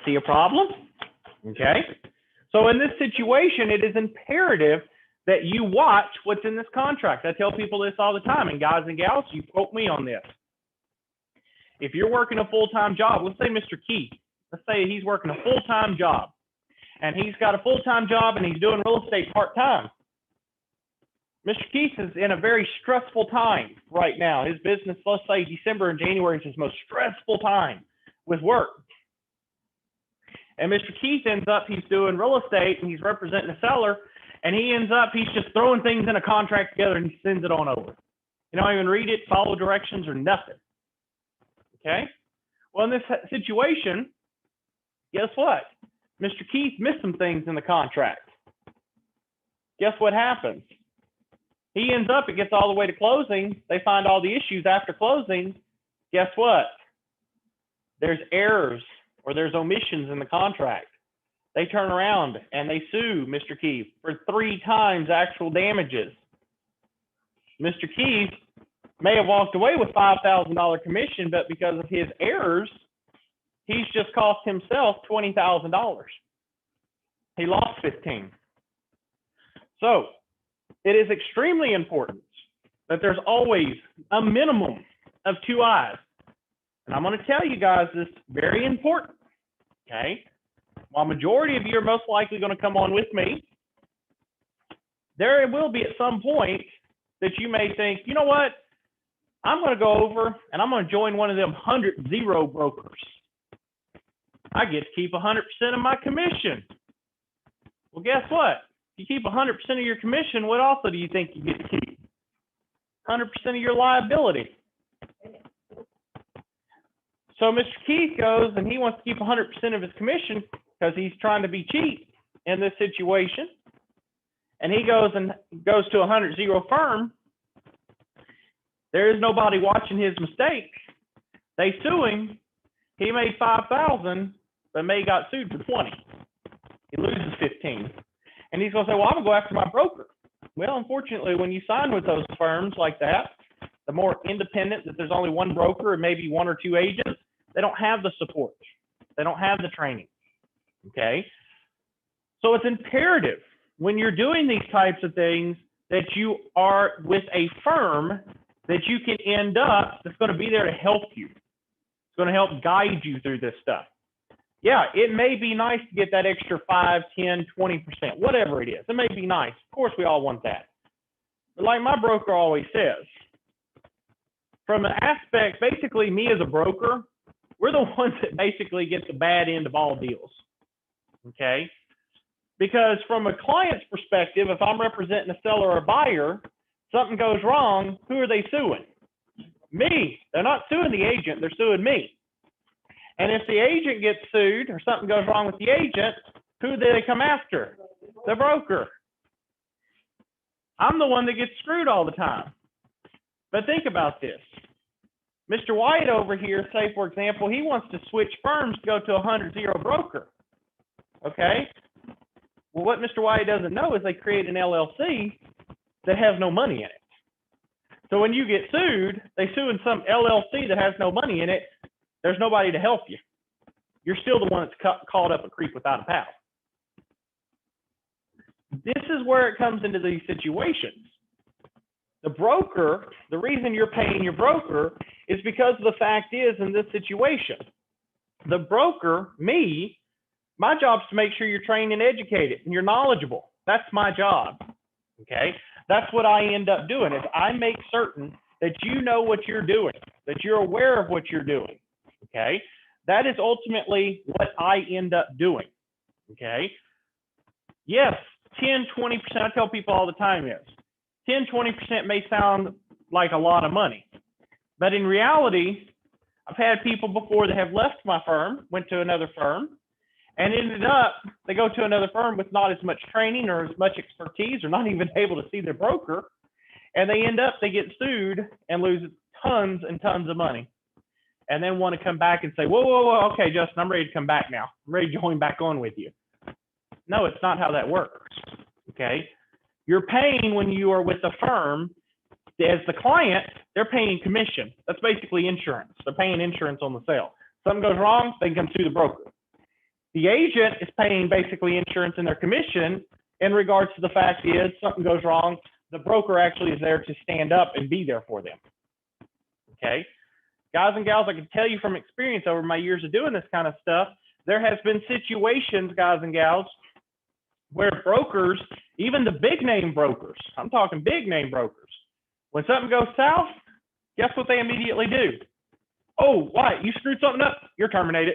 See a problem? Okay. So in this situation, it is imperative that you watch what's in this contract. I tell people this all the time, and guys and gals, you quote me on this. If you're working a full-time job, let's say Mr. Keith, let's say he's working a full-time job, and he's got a full-time job and he's doing real estate part-time. Mr. Keith is in a very stressful time right now. His business, let's say December and January is his most stressful time with work. And Mr. Keith ends up, he's doing real estate and he's representing a seller, and he ends up, he's just throwing things in a contract together and he sends it on over. You don't even read it, follow directions or nothing. Okay? Well, in this situation, guess what? Mr. Keith missed some things in the contract. Guess what happens? He ends up, it gets all the way to closing. They find all the issues after closing. Guess what? There's errors or there's omissions in the contract. They turn around and they sue Mr. Keith for 3 times actual damages. Mr. Keith may have walked away with $5,000 commission, but because of his errors, he's just cost himself $20,000. He lost 15. So it is extremely important that there's always a minimum of 2 eyes. And I'm going to tell you guys this very important, okay? While majority of you are most likely going to come on with me, there will be at some point that you may think, you know what? I'm going to go over and I'm going to join one of them 100-0 brokers. I get to keep 100% of my commission. Well, guess what? If you keep 100% of your commission, what also do you think you get to keep? 100% of your liability. So Mr. Keith goes and he wants to keep 100% of his commission because he's trying to be cheap in this situation. And he goes to a 100-0 firm. There is nobody watching his mistake. They sue him. He made $5,000, but May got sued for 20. He loses 15. And he's going to say, well, I'm going to go after my broker. Well, unfortunately, when you sign with those firms like that, the more independent, that there's only one broker and maybe one or two agents, they don't have the support. They don't have the training. Okay? So it's imperative when you're doing these types of things that you are with a firm that you can end up that's going to be there to help you. It's going to help guide you through this stuff. Yeah, it may be nice to get that extra 5, 10, 20%, whatever it is. It may be nice. Of course, we all want that. But like my broker always says, from an aspect, basically me as a broker, we're the ones that basically get the bad end of all deals. Okay? Because from a client's perspective, if I'm representing a seller or a buyer, something goes wrong, who are they suing? Me. They're not suing the agent, they're suing me. And if the agent gets sued or something goes wrong with the agent, who do they come after? The broker. I'm the one that gets screwed all the time. But think about this. Mr. White over here, say, for example, he wants to switch firms to go to a 100-0 broker. Okay? Well, what Mr. White doesn't know is they create an LLC that has no money in it. So when you get sued, they sue in some LLC that has no money in it. There's nobody to help you. You're still the one that's caught up a creek without a paddle. This is where it comes into these situations. The broker, the reason you're paying your broker is because the fact is in this situation, the broker, me, my job is to make sure you're trained and educated and you're knowledgeable. That's my job, okay? That's what I end up doing is I make certain that you know what you're doing, that you're aware of what you're doing, okay? That is ultimately what I end up doing, okay? Yes, 10, 20%, I tell people all the time is, 10, 20% may sound like a lot of money, but in reality, I've had people before that have left my firm, went to another firm, and ended up, they go to another firm with not as much training or as much expertise or not even able to see their broker, and they end up, they get sued and lose tons and tons of money, and then want to come back and say, whoa, whoa, whoa, okay, Justin, I'm ready to come back now. I'm ready to join back on with you. No, it's not how that works, okay? You're paying when you are with the firm. As the client, they're paying commission. That's basically insurance. They're paying insurance on the sale. Something goes wrong, they can come sue the broker. The agent is paying basically insurance in their commission in regards to the fact is something goes wrong, the broker actually is there to stand up and be there for them. Okay? Guys and gals, I can tell you from experience over my years of doing this kind of stuff, there has been situations, guys and gals, where brokers, even the big name brokers, I'm talking big name brokers, when something goes south, guess what they immediately do? Oh, what? You screwed something up? You're terminated.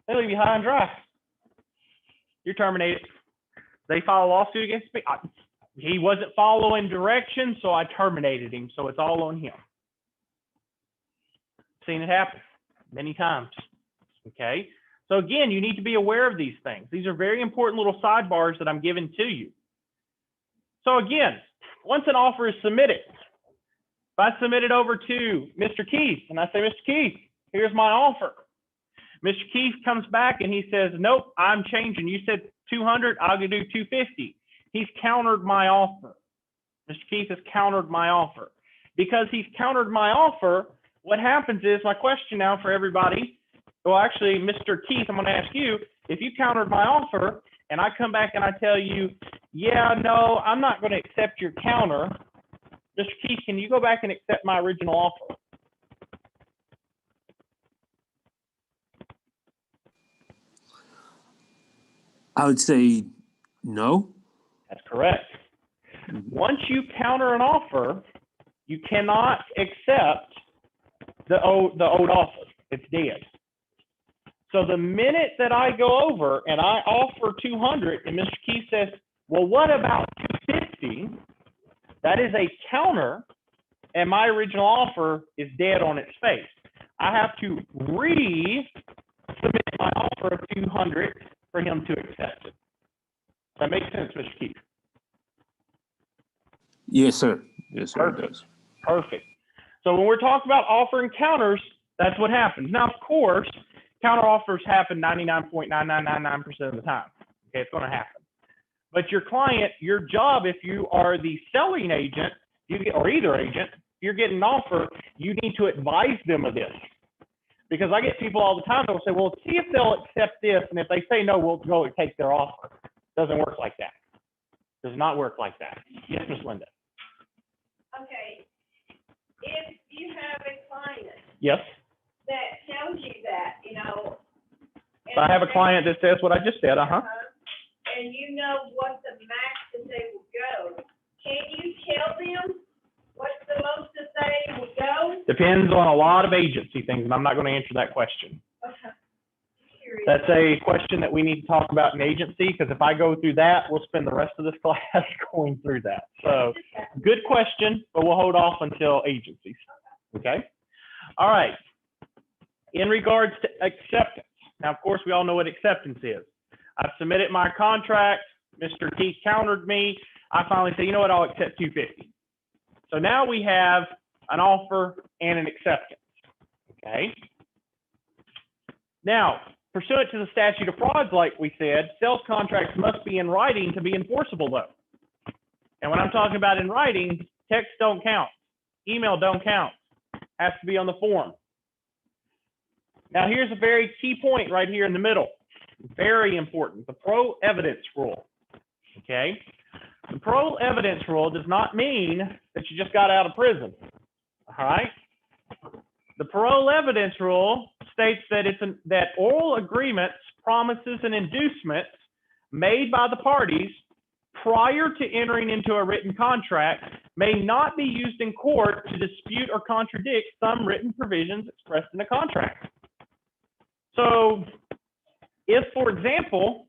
They leave you high and dry. You're terminated. They file a lawsuit against me. He wasn't following directions, so I terminated him. So it's all on him. Seen it happen many times. Okay. So again, you need to be aware of these things. These are very important little sidebars that I'm giving to you. So again, once an offer is submitted, if I submit it over to Mr. Keith and I say, Mr. Keith, here's my offer. Mr. Keith comes back and he says, nope, I'm changing. You said 200, I'll do 250. He's countered my offer. Mr. Keith has countered my offer. Because he's countered my offer, what happens is, my question now for everybody, well, actually, Mr. Keith, I'm going to ask you, if you countered my offer and I come back and I tell you, yeah, no, I'm not going to accept your counter, Mr. Keith, can you go back and accept my original offer? I would say no. That's correct. Once you counter an offer, you cannot accept the old offer. It's dead. So the minute that I go over and I offer 200 and Mr. Keith says, well, what about 250? That is a counter, and my original offer is dead on its face. I have to resubmit my offer of 200 for him to accept it. Does that make sense, Mr. Keith? Yes, sir. Yes, sir. It Perfect. does. Perfect. So when we're talking about offering counters, that's what happens. Now, of course, counter offers happen 99.9999% of the time. Okay, it's going to happen. But your client, your job, if you are the selling agent, or either agent, if you're getting an offer, you need to advise them of this. Because I get people all the time that will say, well, see if they'll accept this, and if they say no, we'll go and take their offer. Doesn't work like that. Does not work like that. Yes, Ms. Linda. Okay, if you have a client Yes. that tells you that, you know. So I have a client that says what I just said, And you know what the max that they will go, can you tell them what's the most that they will go? Depends on a lot of agency things, and I'm not going to answer that question. Okay. Curious. That's a question that we need to talk about in agency, because if I go through that, we'll spend the rest of this class going through that. So good question, but we'll hold off until agencies. Okay? All right. In regards to acceptance, now, of course, we all know what acceptance is. I've submitted my contract. Mr. Keith countered me. I finally say, you know what, I'll accept 250. So now we have an offer and an acceptance. Okay? Now, pursuant to the statute of frauds, like we said, sales contracts must be in writing to be enforceable, though. And when I'm talking about in writing, text don't count. Email don't count. Has to be on the form. Now, here's a very key point right here in the middle. Very important. The pro evidence rule. Okay? The pro evidence rule does not mean that you just got out of prison. All right? The parole evidence rule states that that oral agreements, promises, and inducements made by the parties prior to entering into a written contract may not be used in court to dispute or contradict some written provisions expressed in a contract. So, if, for example,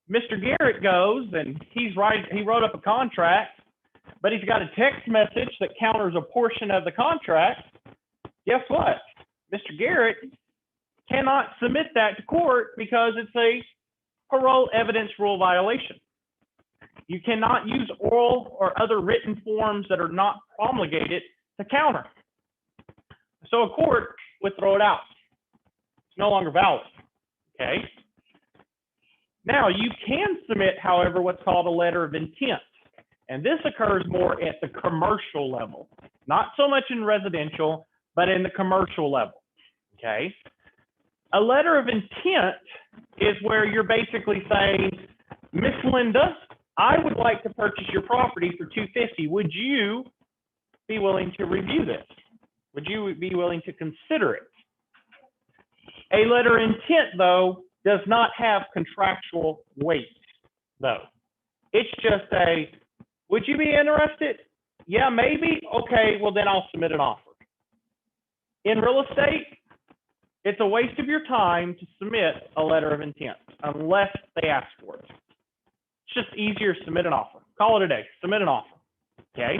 Mr. Garrett goes and he wrote up a contract, but he's got a text message that counters a portion of the contract, guess what? Mr. Garrett cannot submit that to court because it's a parole evidence rule violation. You cannot use oral or other written forms that are not promulgated to counter. So a court would throw it out. It's no longer valid. Okay? Now, you can submit, however, what's called a letter of intent. And this occurs more at the commercial level, not so much in residential, but in the commercial level. Okay? A letter of intent is where you're basically saying, Miss Linda, I would like to purchase your property for $250. Would you be willing to review this? Would you be willing to consider it? A letter of intent, though, does not have contractual weight, though. It's just a, would you be interested? Yeah, maybe. Okay, well, then I'll submit an offer. In real estate, it's a waste of your time to submit a letter of intent unless they ask for it. It's just easier to submit an offer. Call it a day. Submit an offer. Okay?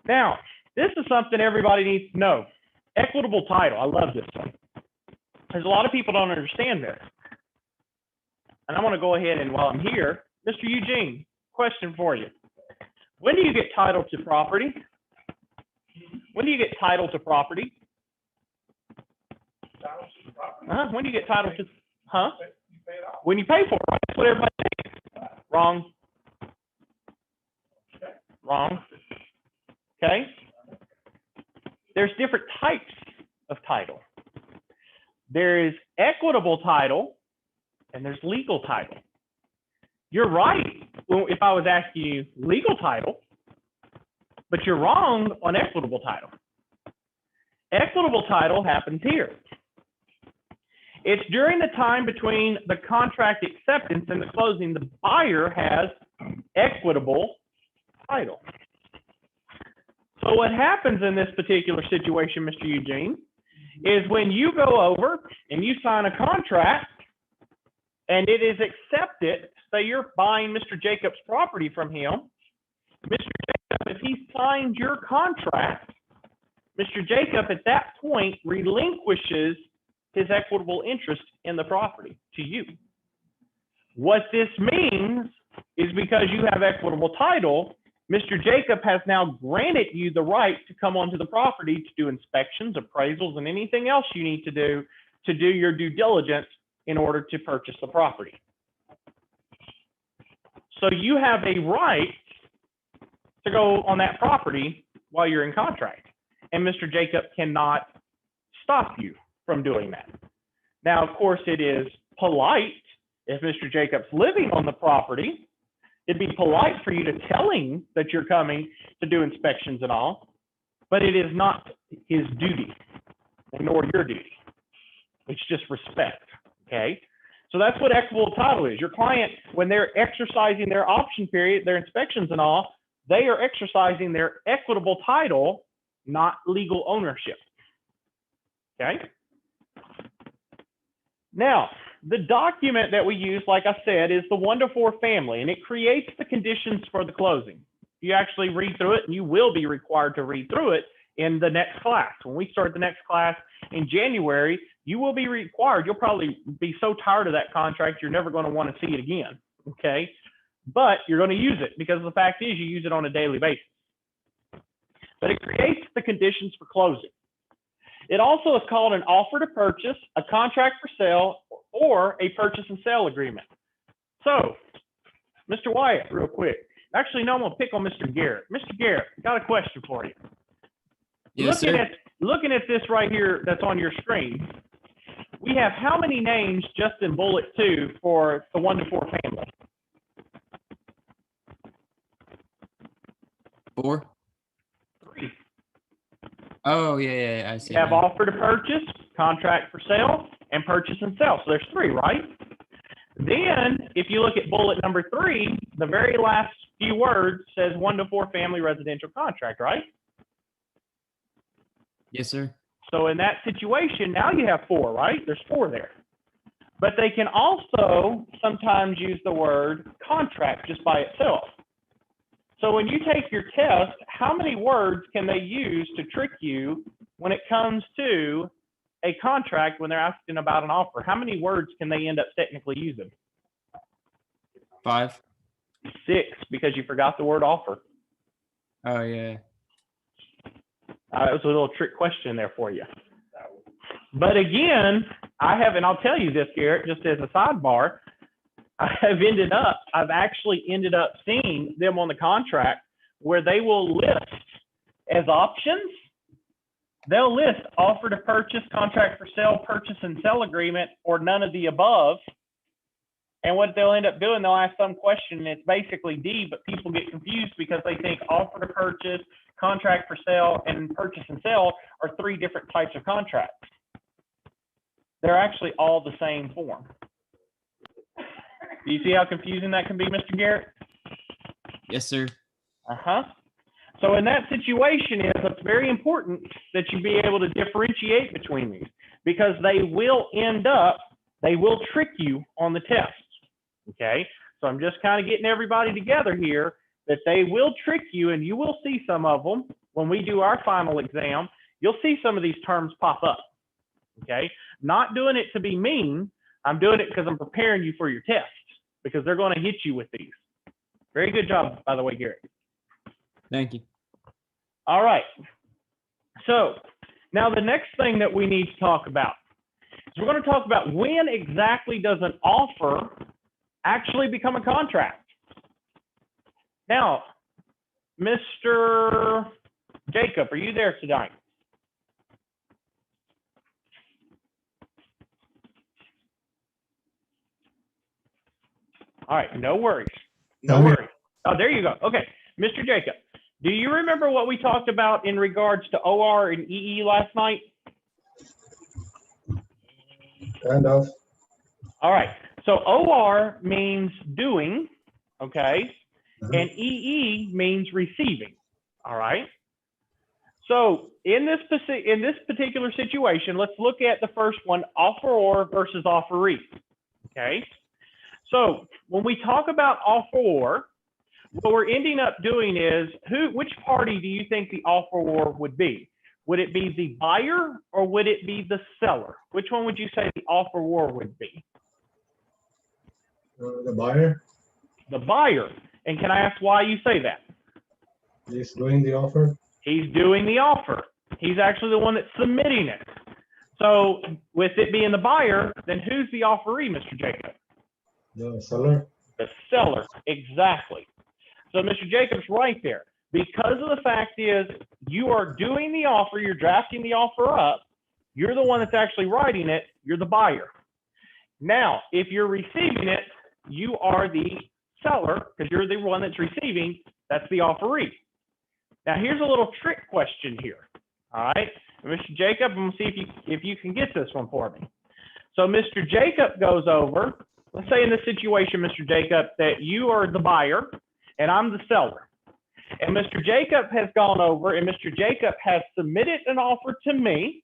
Now, this is something everybody needs to know. Equitable title. I love this one. There's a lot of people don't understand this. And I want to go ahead and, while I'm here, Mr. Eugene, question for you. When do you get title to property? When do you get title to property? When do you get title to, when you pay for it, right? That's what everybody thinks. Wrong. Wrong. Okay? There's different types of title. There is equitable title and there's legal title. You're right if I was asking you legal title, but you're wrong on equitable title. Equitable title happens here. It's during the time between the contract acceptance and the closing, the buyer has equitable title. So what happens in this particular situation, Mr. Eugene, is when you go over and you sign a contract and it is accepted, say you're buying Mr. Jacobs' property from him, Mr. Jacob, if he signs your contract, Mr. Jacob at that point relinquishes his equitable interest in the property to you. What this means is because you have equitable title, Mr. Jacob has now granted you the right to come onto the property to do inspections, appraisals, and anything else you need to do your due diligence in order to purchase the property. So you have a right to go on that property while you're in contract, and Mr. Jacob cannot stop you from doing that. Now, of course, it is polite if Mr. Jacob's living on the property. It'd be polite for you to tell him that you're coming to do inspections and all, but it is not his duty, nor your duty. It's just respect, okay? So that's what equitable title is. Your client, when they're exercising their option period, their inspections and all, they are exercising their equitable title, not legal ownership, okay? Now, the document that we use, like I said, is the 1-to-4 family, and it creates the conditions for the closing. You actually read through it, and you will be required to read through it in the next class. When we start the next class in January, you will be required. You'll probably be so tired of that contract, you're never going to want to see it again, okay? But you're going to use it because the fact is you use it on a daily basis. But it creates the conditions for closing. It also is called an offer to purchase, a contract for sale, or a purchase and sale agreement. So, Mr. Wyatt, real quick. Actually, no, I'm going to pick on Mr. Garrett. Mr. Garrett, got a question for you. Yes, sir. Looking at this right here that's on your screen, we have how many names just in bullet 2 for the 1-to-4 family? 4. 3. Oh, yeah, I see. You have offer to purchase, contract for sale, and purchase and sell. So there's 3, right? Then, if you look at bullet number 3, the very last few words says 1-to-4 family residential contract, right? Yes, sir. So in that situation, now you have 4, right? There's 4 there. But they can also sometimes use the word contract just by itself. So when you take your test, how many words can they use to trick you when it comes to a contract when they're asking about an offer? How many words can they end up technically using? 5. 6, because you forgot the word offer. Oh, yeah. It was a little trick question there for you. But again, and I'll tell you this, Garrett, just as a sidebar, I've actually ended up seeing them on the contract where they will list as options, they'll list offer to purchase, contract for sale, purchase and sell agreement, or none of the above. And what they'll end up doing, they'll ask some question, and it's basically D, but people get confused because they think offer to purchase, contract for sale, and purchase and sell are 3 different types of contracts. They're actually all the same form. Do you see how confusing that can be, Mr. Garrett? Yes, sir. So in that situation, it's very important that you be able to differentiate between these, because they will trick you on the test, okay? So I'm just kind of getting everybody together here that they will trick you, and you will see some of them when we do our final exam. You'll see some of these terms pop up, okay? Not doing it to be mean. I'm doing it because I'm preparing you for your test, because they're going to hit you with these. Very good job, by the way, Garrett. Thank you. All right. So now the next thing that we need to talk about is we're going to talk about when exactly does an offer actually become a contract. Now, Mr. Jacob, are you there tonight? All right, no worries. No worries. Oh, there you go. Okay, Mr. Jacob, do you remember what we talked about in regards to OR and EE last night? Kind of. All right, so OR means doing, okay, and EE means receiving, all right? So in this particular situation, let's look at the first one, offeror versus offeree, okay? So when we talk about offeror, what we're ending up doing is, which party do you think the offeror would be? Would it be the buyer or would it be the seller? Which one would you say the offeror would be? The buyer The buyer. And can I ask why you say that? is doing the offer. He's doing the offer. He's actually the one that's submitting it. So with it being the buyer, then who's the offeree, Mr. Jacob? The seller. The seller, exactly. So Mr. Jacob's right there. Because of the fact is you are doing the offer, you're drafting the offer up, you're the one that's actually writing it, you're the buyer. Now, if you're receiving it, you are the seller because you're the one that's receiving, that's the offeree. Now, here's a little trick question here. All right, Mr. Jacob, I'm gonna see if you can get this one for me. So Mr. Jacob goes over, let's say in this situation, Mr. Jacob, that you are the buyer and I'm the seller. And Mr. Jacob has gone over and Mr. Jacob has submitted an offer to me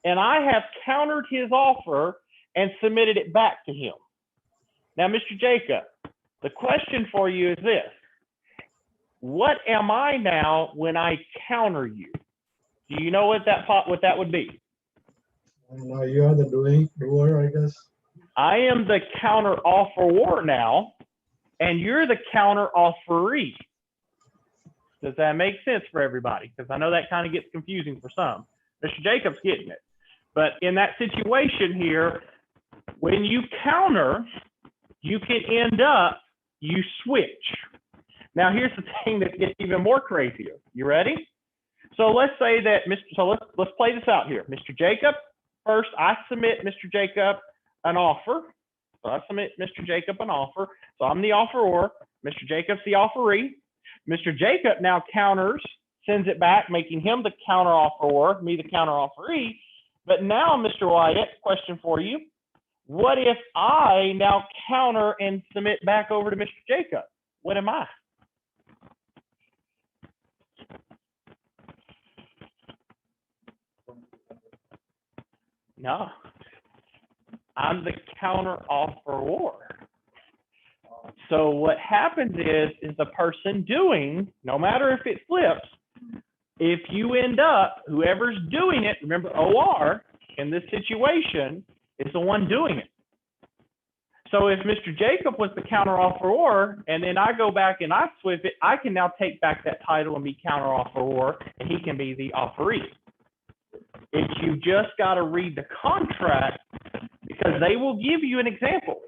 and I have countered his offer and submitted it back to him. Now, Mr. Jacob, the question for you is this. What am I now when I counter you? Do you know what that would be? Now you are the doer, I guess. I am the counter offeror now, and you're the counter offeree. Does that make sense for everybody? Because I know that kind of gets confusing for some. Mr. Jacob's getting it. But in that situation here, when you counter, you can end up, you switch. Now, here's the thing that gets even more crazier. You ready? So let's say that, let's play this out here. Mr. Jacob, first I submit Mr. Jacob an offer. So I submit Mr. Jacob an offer. So I'm the offeror. Mr. Jacob's the offeree. Mr. Jacob now counters, sends it back, making him the counter offeror, me the counter offeree. But now, Mr. Wyatt, question for you. What if I now counter and submit back over to Mr. Jacob? What am I? No, I'm the counter offeror. So what happens is the person doing, no matter if it flips, if you end up, whoever's doing it, remember OR in this situation is the one doing it. So if Mr. Jacob was the counter offeror and then I go back and I swip it, I can now take back that title and be counter offeror and he can be the offeree. You just got to read the contract because they will give you an example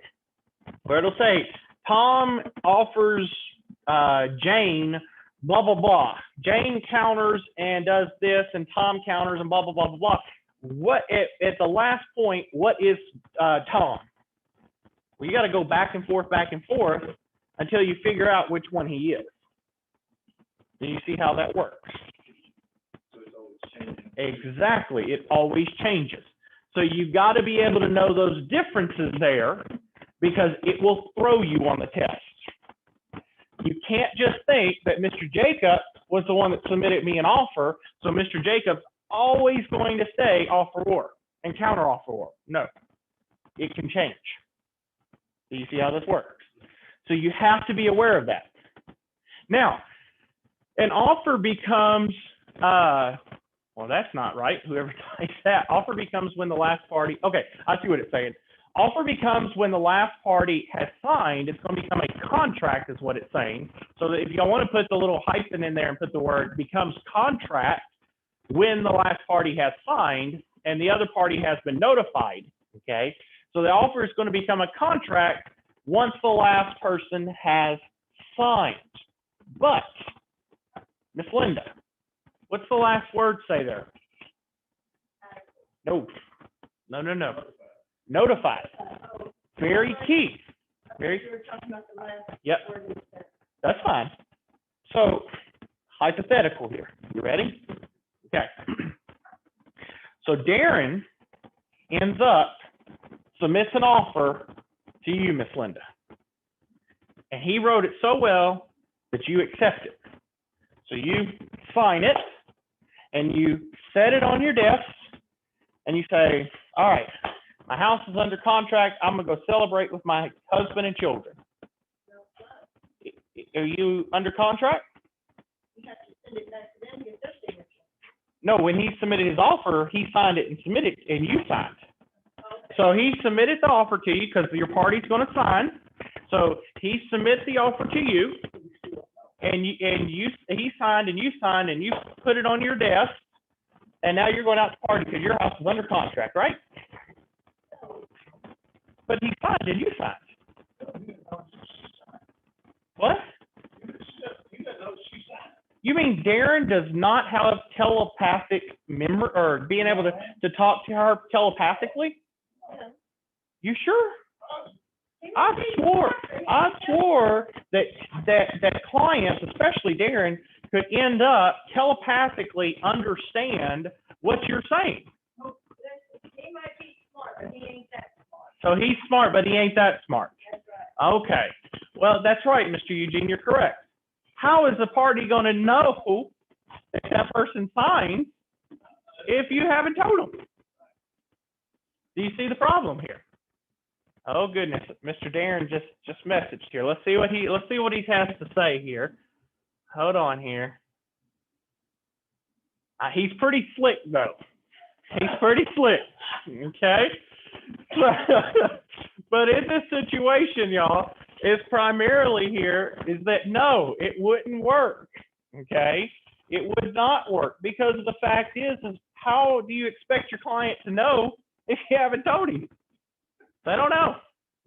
where it'll say, Tom offers Jane blah, blah, blah. Jane counters and does this and Tom counters and blah, blah, blah, blah, blah. What at the last point, what is Tom? Well, you got to go back and forth until you figure out which one he is. Do you see how that works? Exactly. It always changes. So you've got to be able to know those differences there because it will throw you on the test. You can't just think that Mr. Jacob was the one that submitted me an offer, so Mr. Jacob's always going to say offeror and counter offeror. No, it can change. Do you see how this works? So you have to be aware of that. Now, an offer becomes, well, that's not right. Whoever types that, offer becomes when the last party, okay, I see what it's saying. Offer becomes when the last party has signed. It's going to become a contract is what it's saying. So that if you want to put the little hyphen in there and put the word becomes contract when the last party has signed and the other party has been notified, okay? So the offer is going to become a contract once the last person has signed. But, Miss Linda, what's the last word say there? No. Notified. Very key. Yep. That's fine. So, hypothetical here. You ready? Okay. So Darren ends up submits an offer to you, Miss Linda. And he wrote it so well that you accept it. So you sign it and you set it on your desk and you say, all right, my house is under contract. I'm going to go celebrate with my husband and children. Are you under contract? You have to send it back to them, get their signature. No, when he submitted his offer, he signed it and submitted, and you signed. So he submitted the offer to you because your party's going to sign. So he submits the offer to you, and he signed and you signed and you put it on your desk, and now you're going out to party because your house is under contract, right? But he signed and you signed. What? You mean Darren does not have telepathic memory or being able to talk to her telepathically? You sure? I swore that clients, especially Darren, could end up telepathically understand what you're saying. He might be smart, but he ain't that smart. So he's smart, but he ain't that smart. That's right. Okay. Well, that's right, Mr. Eugene, you're correct. How is the party going to know if that person signed if you haven't told them? Do you see the problem here? Oh goodness, Mr. Darren just messaged here. Let's see what he has to say here. Hold on here. He's pretty slick though. He's pretty slick. Okay. But in this situation, y'all, is primarily here is that no, it wouldn't work. Okay, it would not work because the fact is how do you expect your client to know if you haven't told him? They don't know.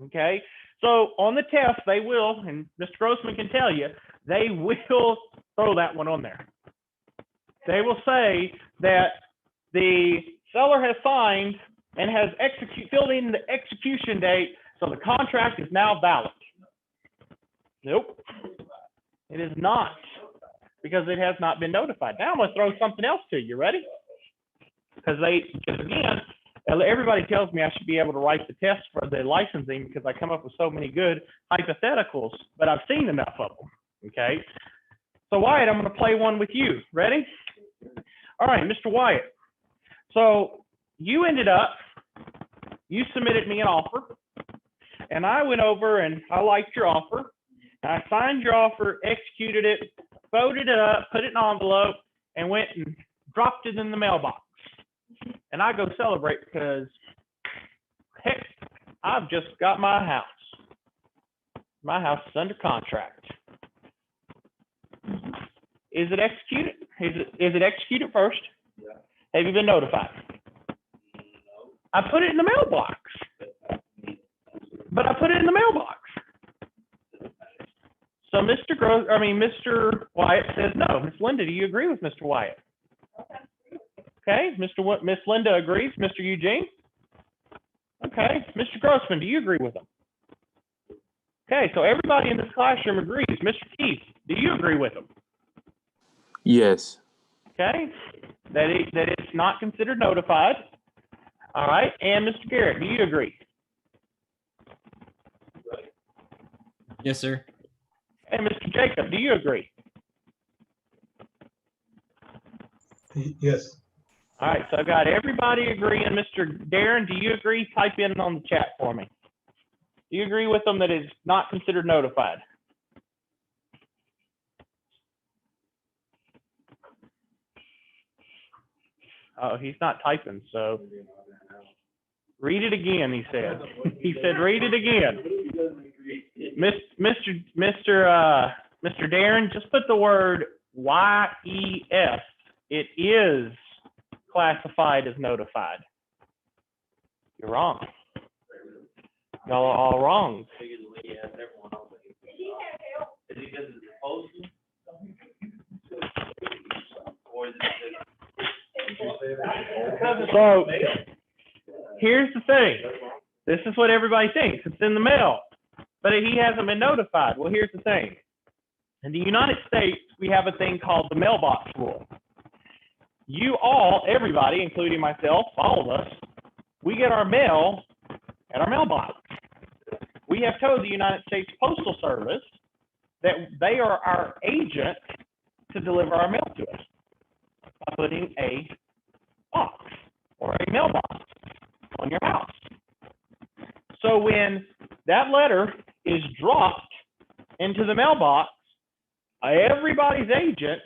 Okay, so on the test they will, and Mr. Grossman can tell you, they will throw that one on there. They will say that the seller has signed and has filled in the execution date, so the contract is now valid. Nope, it is not, because it has not been notified. Now I'm going to throw something else to you. Ready? Because again, everybody tells me I should be able to write the test for the licensing because I come up with so many good hypotheticals, but I've seen enough of them. Okay. So Wyatt, I'm going to play one with you. Ready? All right, Mr. Wyatt. So you submitted me an offer, and I went over and I liked your offer. I signed your offer, executed it, folded it up, put it in an envelope, and went and dropped it in the mailbox. And I go celebrate because, heck, I've just got my house. My house is under contract. Is it executed? Is it executed first? Yeah. Have you been notified? No. I put it in the mailbox. But I put it in the mailbox. So Mr. Wyatt says no. Miss Linda, do you agree with Mr. Wyatt? Okay, Miss Linda agrees. Mr. Eugene? Okay, Mr. Grossman, do you agree with him? Okay, so everybody in this classroom agrees. Mr. Keith, do you agree with him? Yes. Okay, that it's not considered notified. All right, and Mr. Garrett, do you agree? Yes, sir. And Mr. Jacob, do you agree? Yes. All right, so I've got everybody agreeing. Mr. Darren, do you agree? Type in on the chat for me. Do you agree with them that it's not considered notified? Oh, he's not typing, so read it again, he said. He said, read it again. Mr. Darren, just put the word YES. It is classified as notified. You're wrong. Y'all are all wrong. So here's the thing. This is what everybody thinks. It's in the mail, but he hasn't been notified. Well, here's the thing. In the United States, we have a thing called the mailbox rule. You all, everybody, including myself, all of us, we get our mail at our mailbox. We have told the United States Postal Service that they are our agent to deliver our mail to us by putting a box or a mailbox on your house. So when that letter is dropped into the mailbox, everybody's agent,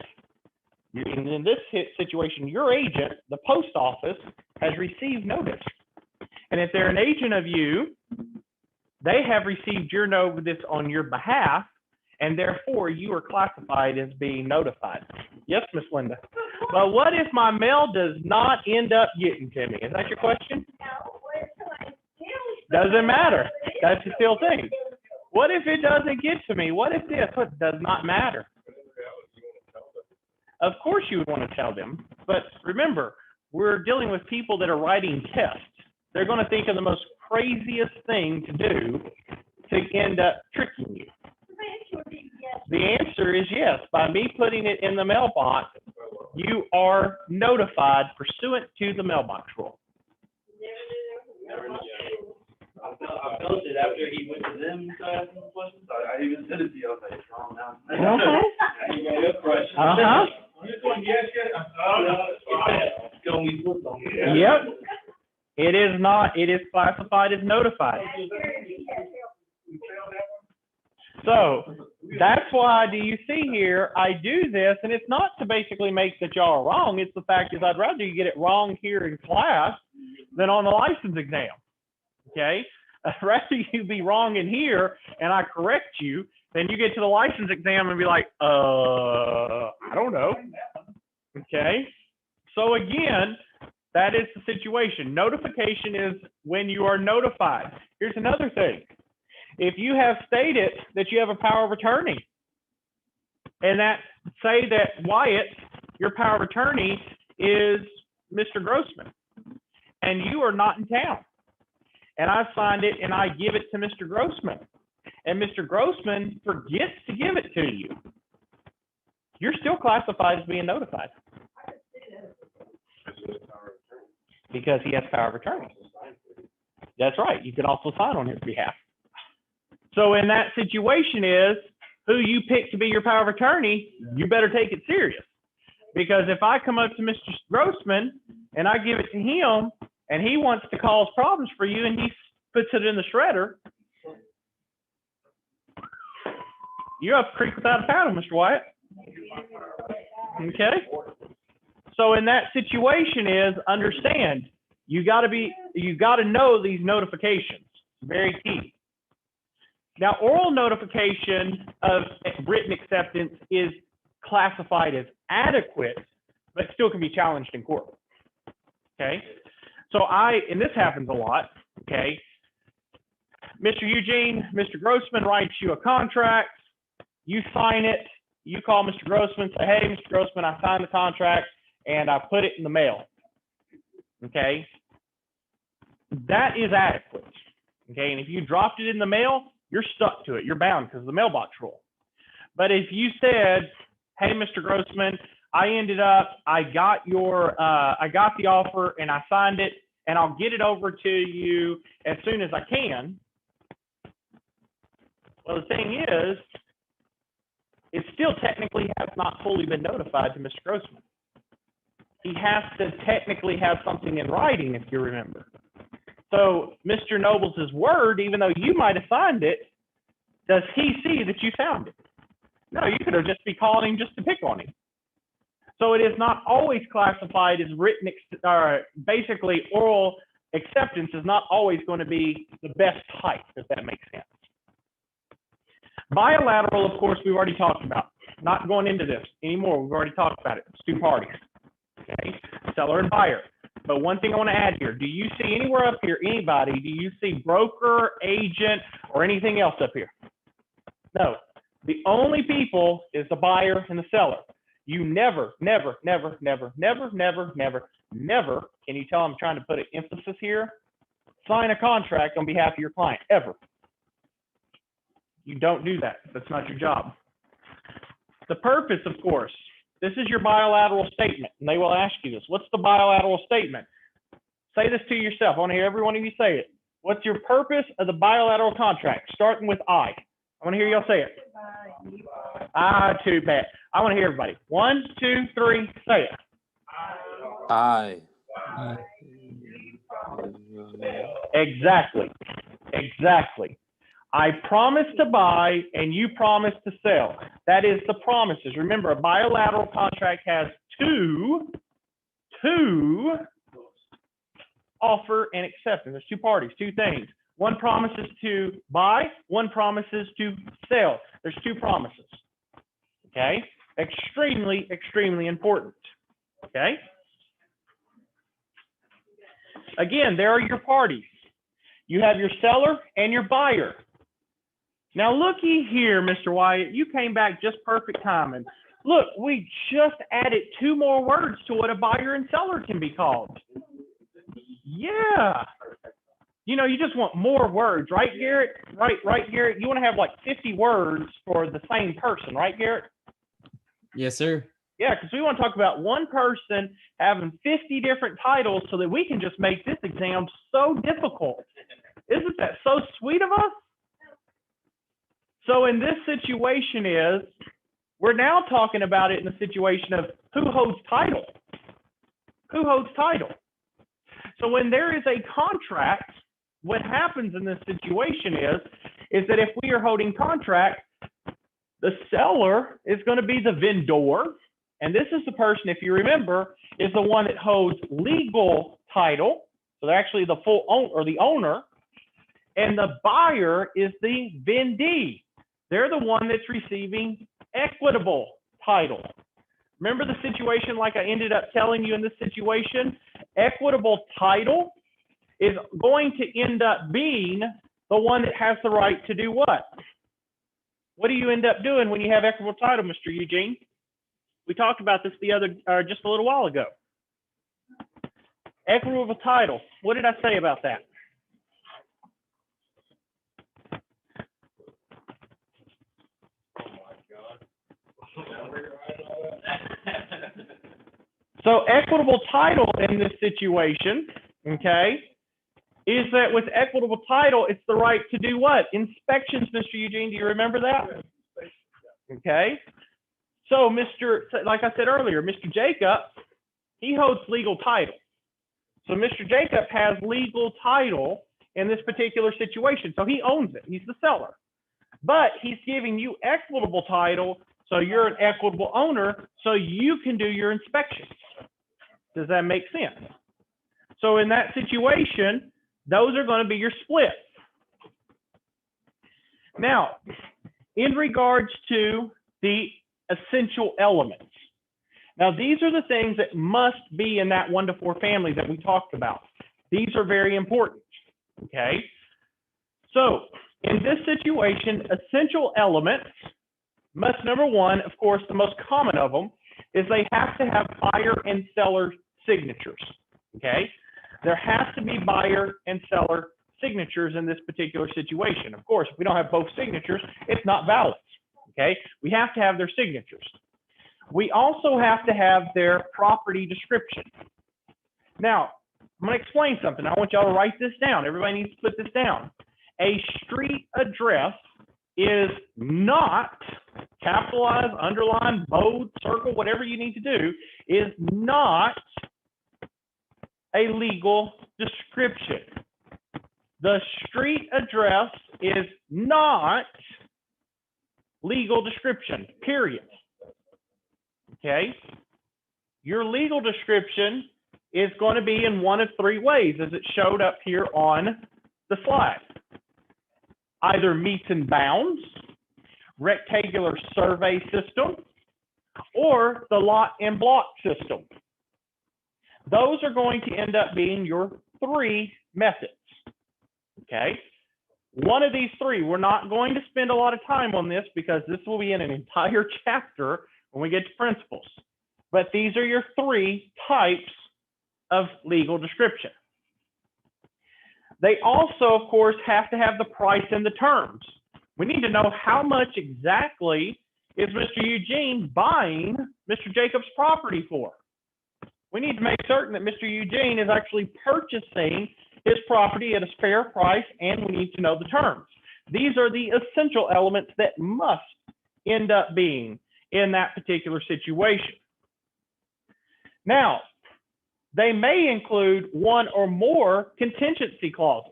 in this situation, your agent, the post office, has received notice. And if they're an agent of you, they have received your notice on your behalf, and therefore you are classified as being notified. Yes, Miss Linda. But what if my mail does not end up getting to me? Is that your question? Doesn't matter. That's the still thing. What if it doesn't get to me? What if this? What does not matter? Of course you would want to tell them, but remember, we're dealing with people that are writing tests. They're going to think of the most craziest thing to do to end up tricking you. The answer is yes. By me putting it in the mailbox, you are notified pursuant to the mailbox rule. I built it after he went to them to ask them questions. I even sent it to you. I was like, calm down. Yep. It is not. It is classified as notified. So that's why, do you see here, I do this, and it's not to basically make that y'all are wrong. It's the fact is I'd rather you get it wrong here in class than on the license exam. Okay? I'd rather you be wrong in here and I correct you than you get to the license exam and be like, I don't know. Okay? So again, that is the situation. Notification is when you are notified. Here's another thing. If you have stated that you have a power of attorney, and that say that Wyatt, your power of attorney is Mr. Grossman, and you are not in town, and I signed it and I give it to Mr. Grossman, and Mr. Grossman forgets to give it to you, you're still classified as being notified. Because he has power of attorney. That's right. You can also sign on his behalf. So in that situation is, who you pick to be your power of attorney, you better take it serious. Because if I come up to Mr. Grossman and I give it to him and he wants to cause problems for you and he puts it in the shredder, you're up creek without a paddle, Mr. Wyatt. Okay? So in that situation is, understand, you got to know these notifications. Very key. Now, oral notification of written acceptance is classified as adequate, but still can be challenged in court. Okay? So and this happens a lot, okay? Mr. Eugene, Mr. Grossman writes you a contract, you sign it, you call Mr. Grossman, say, hey, Mr. Grossman, I signed the contract, and I put it in the mail, okay? That is adequate, okay? And if you dropped it in the mail, you're stuck to it. You're bound because of the mailbox rule. But if you said, hey, Mr. Grossman, I got the offer and I signed it and I'll get it over to you as soon as I can. Well, the thing is, it still technically has not fully been notified to Mr. Grossman. He has to technically have something in writing, if you remember. So Mr. Nobles' word, even though you might have signed it, does he see that you found it? No, you could have just be calling him just to pick on him. So it is not always classified as written, basically oral acceptance is not always going to be the best type, if that makes sense. Bilateral, of course, we've already talked about. Not going into this anymore. We've already talked about it. It's two parties, okay? Seller and buyer. But one thing I want to add here, do you see anywhere up here, anybody, do you see broker, agent, or anything else up here? No. The only people is the buyer and the seller. You never, never, never, never, never, never, never, never, can you tell I'm trying to put an emphasis here? Sign a contract on behalf of your client, ever. You don't do that. That's not your job. The purpose, of course, this is your bilateral statement, and they will ask you this. What's the bilateral statement? Say this to yourself. I want to hear every one of you say it. What's your purpose of the bilateral contract? Starting with I. I want to hear y'all say it. Too bad. I want to hear everybody. 1, 2, 3, say it. I. Exactly. Exactly. I promise to buy and you promise to sell. That is the promises. Remember, a bilateral contract has two offer and acceptance. There's two parties, two things. One promises to buy, one promises to sell. There's two promises. Okay? Extremely, extremely important. Okay? Again, there are your parties. You have your seller and your buyer. Now, looky here, Mr. Wyatt, you came back just perfect timing. Look, we just added 2 more words to what a buyer and seller can be called. Yeah. You know, you just want more words, right, Garrett? Right, Garrett? You want to have like 50 words for the same person, right, Garrett? Yes, sir. Yeah, because we want to talk about one person having 50 different titles so that we can just make this exam so difficult. Isn't that so sweet of us? So in this situation we're now talking about it in the situation of who holds title. Who holds title? So when there is a contract, what happens in this situation is that if we are holding contract, the seller is going to be the vendor. And this is the person, if you remember, is the one that holds legal title. So they're actually the full owner or the owner. And the buyer is the vendee. They're the one that's receiving equitable title. Remember the situation like I ended up telling you in this situation? Equitable title is going to end up being the one that has the right to do what? What do you end up doing when you have equitable title, Mr. Eugene? We talked about this just a little while ago. Equitable title. What did I say about that? So equitable title in this situation, okay, is that with equitable title, it's the right to do what? Inspections, Mr. Eugene, do you remember that? Okay. So like I said earlier, Mr. Jacob, he holds legal title. So Mr. Jacob has legal title in this particular situation. So he owns it. He's the seller. But he's giving you equitable title, so you're an equitable owner, so you can do your inspections. Does that make sense? So in that situation, those are going to be your splits. Now, in regards to the essential elements. Now, these are the things that must be in that 1 to 4 family that we talked about. These are very important, okay? So in this situation, essential elements must, number one, of course, the most common of them, is they have to have buyer and seller signatures, okay? There has to be buyer and seller signatures in this particular situation. Of course, if we don't have both signatures, it's not valid, okay? We have to have their signatures. We also have to have their property description. Now, I'm going to explain something. I want y'all to write this down. Everybody needs to put this down. A street address is not, capitalized, underline, bold, circle, whatever you need to do, is not a legal description. The street address is not legal description, period. Okay? Your legal description is going to be in one of 3 ways, as it showed up here on the slide. Either meets and bounds, rectangular survey system, or the lot and block system. Those are going to end up being your 3 methods, okay? One of these 3, we're not going to spend a lot of time on this because this will be in an entire chapter when we get to principles. But these are your 3 types of legal description. They also, of course, have to have the price and the terms. We need to know how much exactly is Mr. Eugene buying Mr. Jacob's property for. We need to make certain that Mr. Eugene is actually purchasing his property at a fair price, and we need to know the terms. These are the essential elements that must end up being in that particular situation. Now, they may include 1 or more contingency clauses.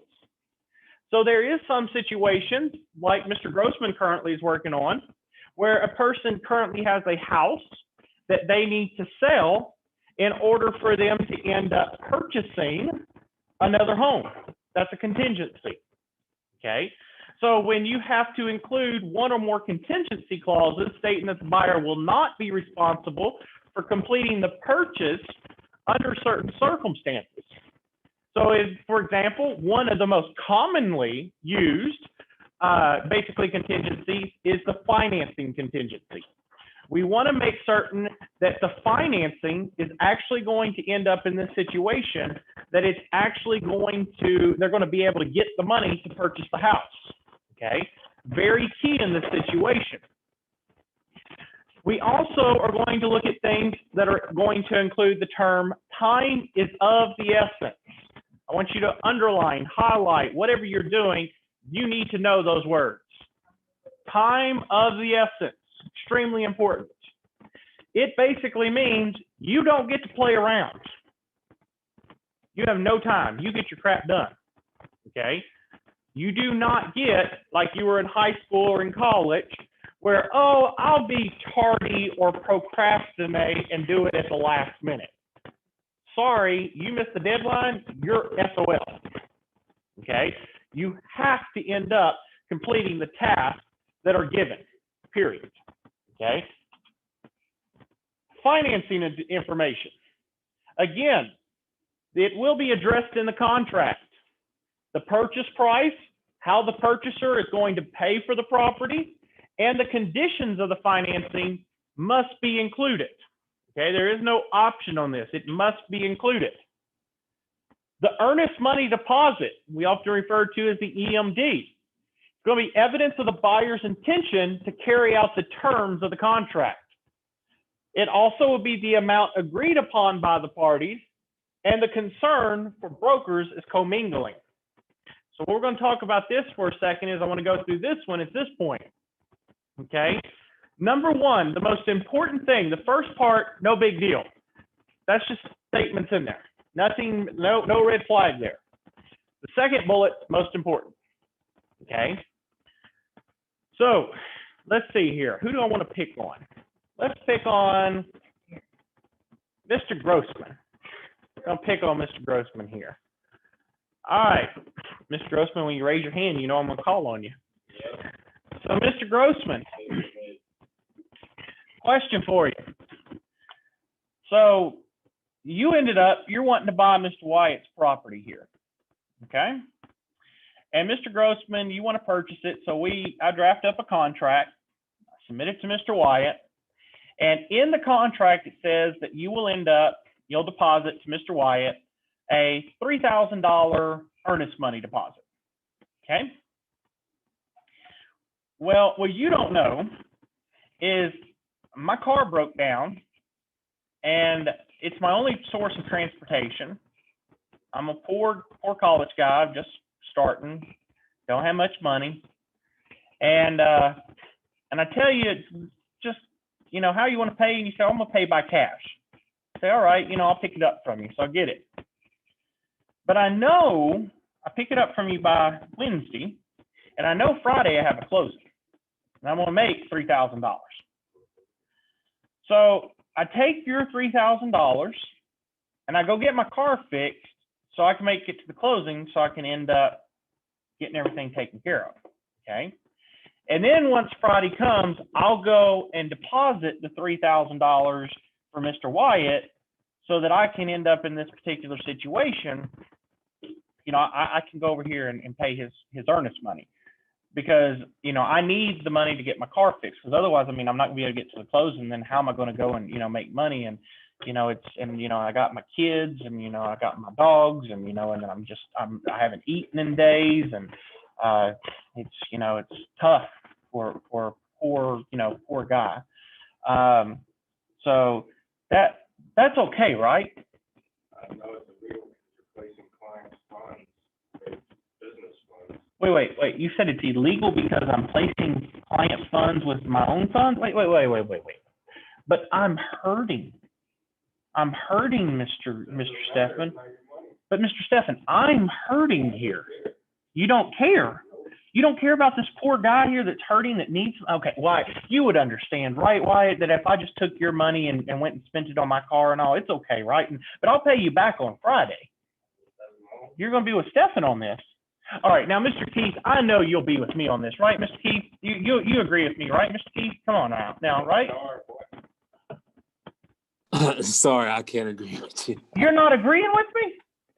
So there is some situations, like Mr. Grossman currently is working on, where a person currently has a house that they need to sell in order for them to end up purchasing another home. That's a contingency, okay? So when you have to include one or more contingency clauses stating that the buyer will not be responsible for completing the purchase under certain circumstances. So if, for example, one of the most commonly used basically contingencies is the financing contingency. We want to make certain that the financing is actually going to end up in this situation, that it's actually going to, they're going to be able to get the money to purchase the house, okay? Very key in this situation. We also are going to look at things that are going to include the term time is of the essence. I want you to underline, highlight, whatever you're doing, you need to know those words. Time of the essence. Extremely important. It basically means you don't get to play around. You have no time. You get your crap done, okay? You do not get, like you were in high school or in college, where, oh, I'll be tardy or procrastinate and do it at the last minute. Sorry, you missed the deadline, you're SOL, okay? You have to end up completing the tasks that are given, period. Okay. Financing information. Again, it will be addressed in the contract. The purchase price, how the purchaser is going to pay for the property, and the conditions of the financing must be included. Okay, there is no option on this. It must be included. The earnest money deposit, we often refer to as the EMD. It's going to be evidence of the buyer's intention to carry out the terms of the contract. It also will be the amount agreed upon by the parties, and the concern for brokers is commingling. So we're going to talk about this for a second is I want to go through this one at this point. Okay. Number one, the most important thing, the first part, no big deal. That's just statements in there. Nothing, no red flag there. The second bullet, most important. Okay. So let's see here. Who do I want to pick on? Let's pick on Mr. Grossman. I'm going to pick on Mr. Grossman here. All right. Mr. Grossman, when you raise your hand, you know I'm going to call on you. So Mr. Grossman, question for you. So you ended up, you're wanting to buy Mr. Wyatt's property here. Okay. And Mr. Grossman, you want to purchase it. So I draft up a contract, submit it to Mr. Wyatt. And in the contract, it says that you'll deposit to Mr. Wyatt a $3,000 earnest money deposit. Okay. Well, what you don't know is my car broke down and it's my only source of transportation. I'm a poor college guy, just starting, don't have much money. And I tell you, it's just, you know, how you want to pay? And you say, I'm going to pay by cash. I say, all right, you know, I'll pick it up from you. So I get it. But I know I pick it up from you by Wednesday, and I know Friday I have a closing, and I'm going to make $3,000. So I take your $3,000 and I go get my car fixed so I can make it to the closing so I can end up getting everything taken care of, okay? And then once Friday comes, I'll go and deposit the $3,000 for Mr. Wyatt so that I can end up in this particular situation. You know, I can go over here and pay his earnest money because, you know, I need the money to get my car fixed because otherwise, I mean, I'm not gonna be able to get to the closing. Then how am I going to go and, you know, make money? And, you know, I got my kids and, you know, I got my dogs and, you know, and then I haven't eaten in days and it's, you know, it's tough for poor guy. So that's okay, right? I know it's illegal because you're placing clients' funds, business funds. Wait. You said it's illegal because I'm placing client funds with my own funds? Wait. But I'm hurting. Mr. Stephan. But Mr. Stephan, I'm hurting here. You don't care. You don't care about this poor guy here that's hurting, that needs, okay, Wyatt, you would understand, right, Wyatt, that if I just took your money and went and spent it on my car and all, it's okay, right? But I'll pay you back on Friday. You're going to be with Stefan on this. All right, now, Mr. Keith, I know you'll be with me on this, right, Mr. Keith? You agree with me, right, Mr. Keith? Come on now, right? Sorry, I can't agree with you. You're not agreeing with me?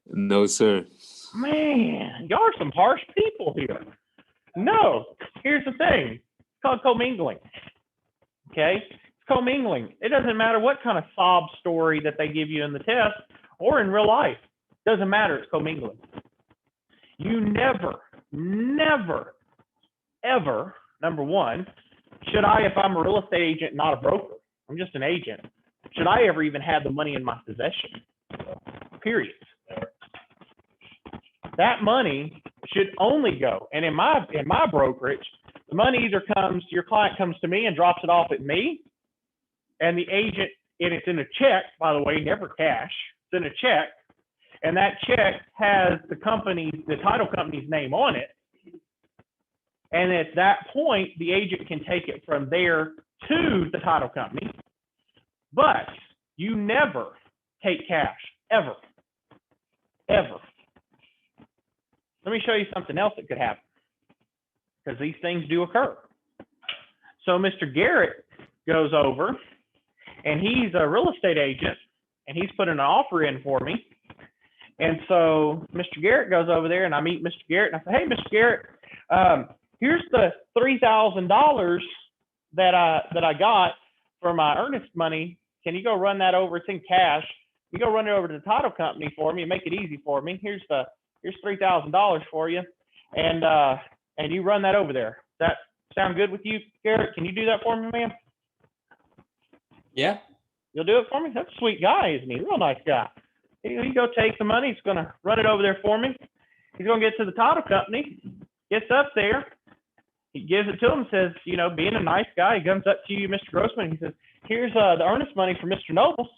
No, sir. Man, y'all are some harsh people here. No, here's the thing. It's called commingling. Okay? It's commingling. It doesn't matter what kind of sob story that they give you in the test or in real life. Doesn't matter. It's commingling. You never, ever, number one, should I, if I'm a real estate agent, not a broker, I'm just an agent, should I ever even have the money in my possession? Period. That money should only go, and in my brokerage, the money either comes, your client comes to me and drops it off at me, and the agent, and it's in a check, by the way, never cash, it's in a check, and that check has the title company's name on it. And at that point, the agent can take it from there to the title company. But you never take cash, ever, ever. Let me show you something else that could happen, because these things do occur. So Mr. Garrett goes over, and he's a real estate agent, and he's putting an offer in for me. And so Mr. Garrett goes over there, and I meet Mr. Garrett, and I say, hey, Mr. Garrett, here's the $3,000 that I got for my earnest money. Can you go run that over? It's in cash. You go run it over to the title company for me and make it easy for me. Here's $3,000 for you, and you run that over there. Does that sound good with you, Garrett? Can you do that for me, man? Yeah. You'll do it for me? That's a sweet guy, isn't he? Real nice guy. You go take the money. He's going to run it over there for me. He's going to get to the title company, gets up there. He gives it to him, says, you know, being a nice guy, he comes up to you, Mr. Grossman. He says, here's the earnest money for Mr. Nobles.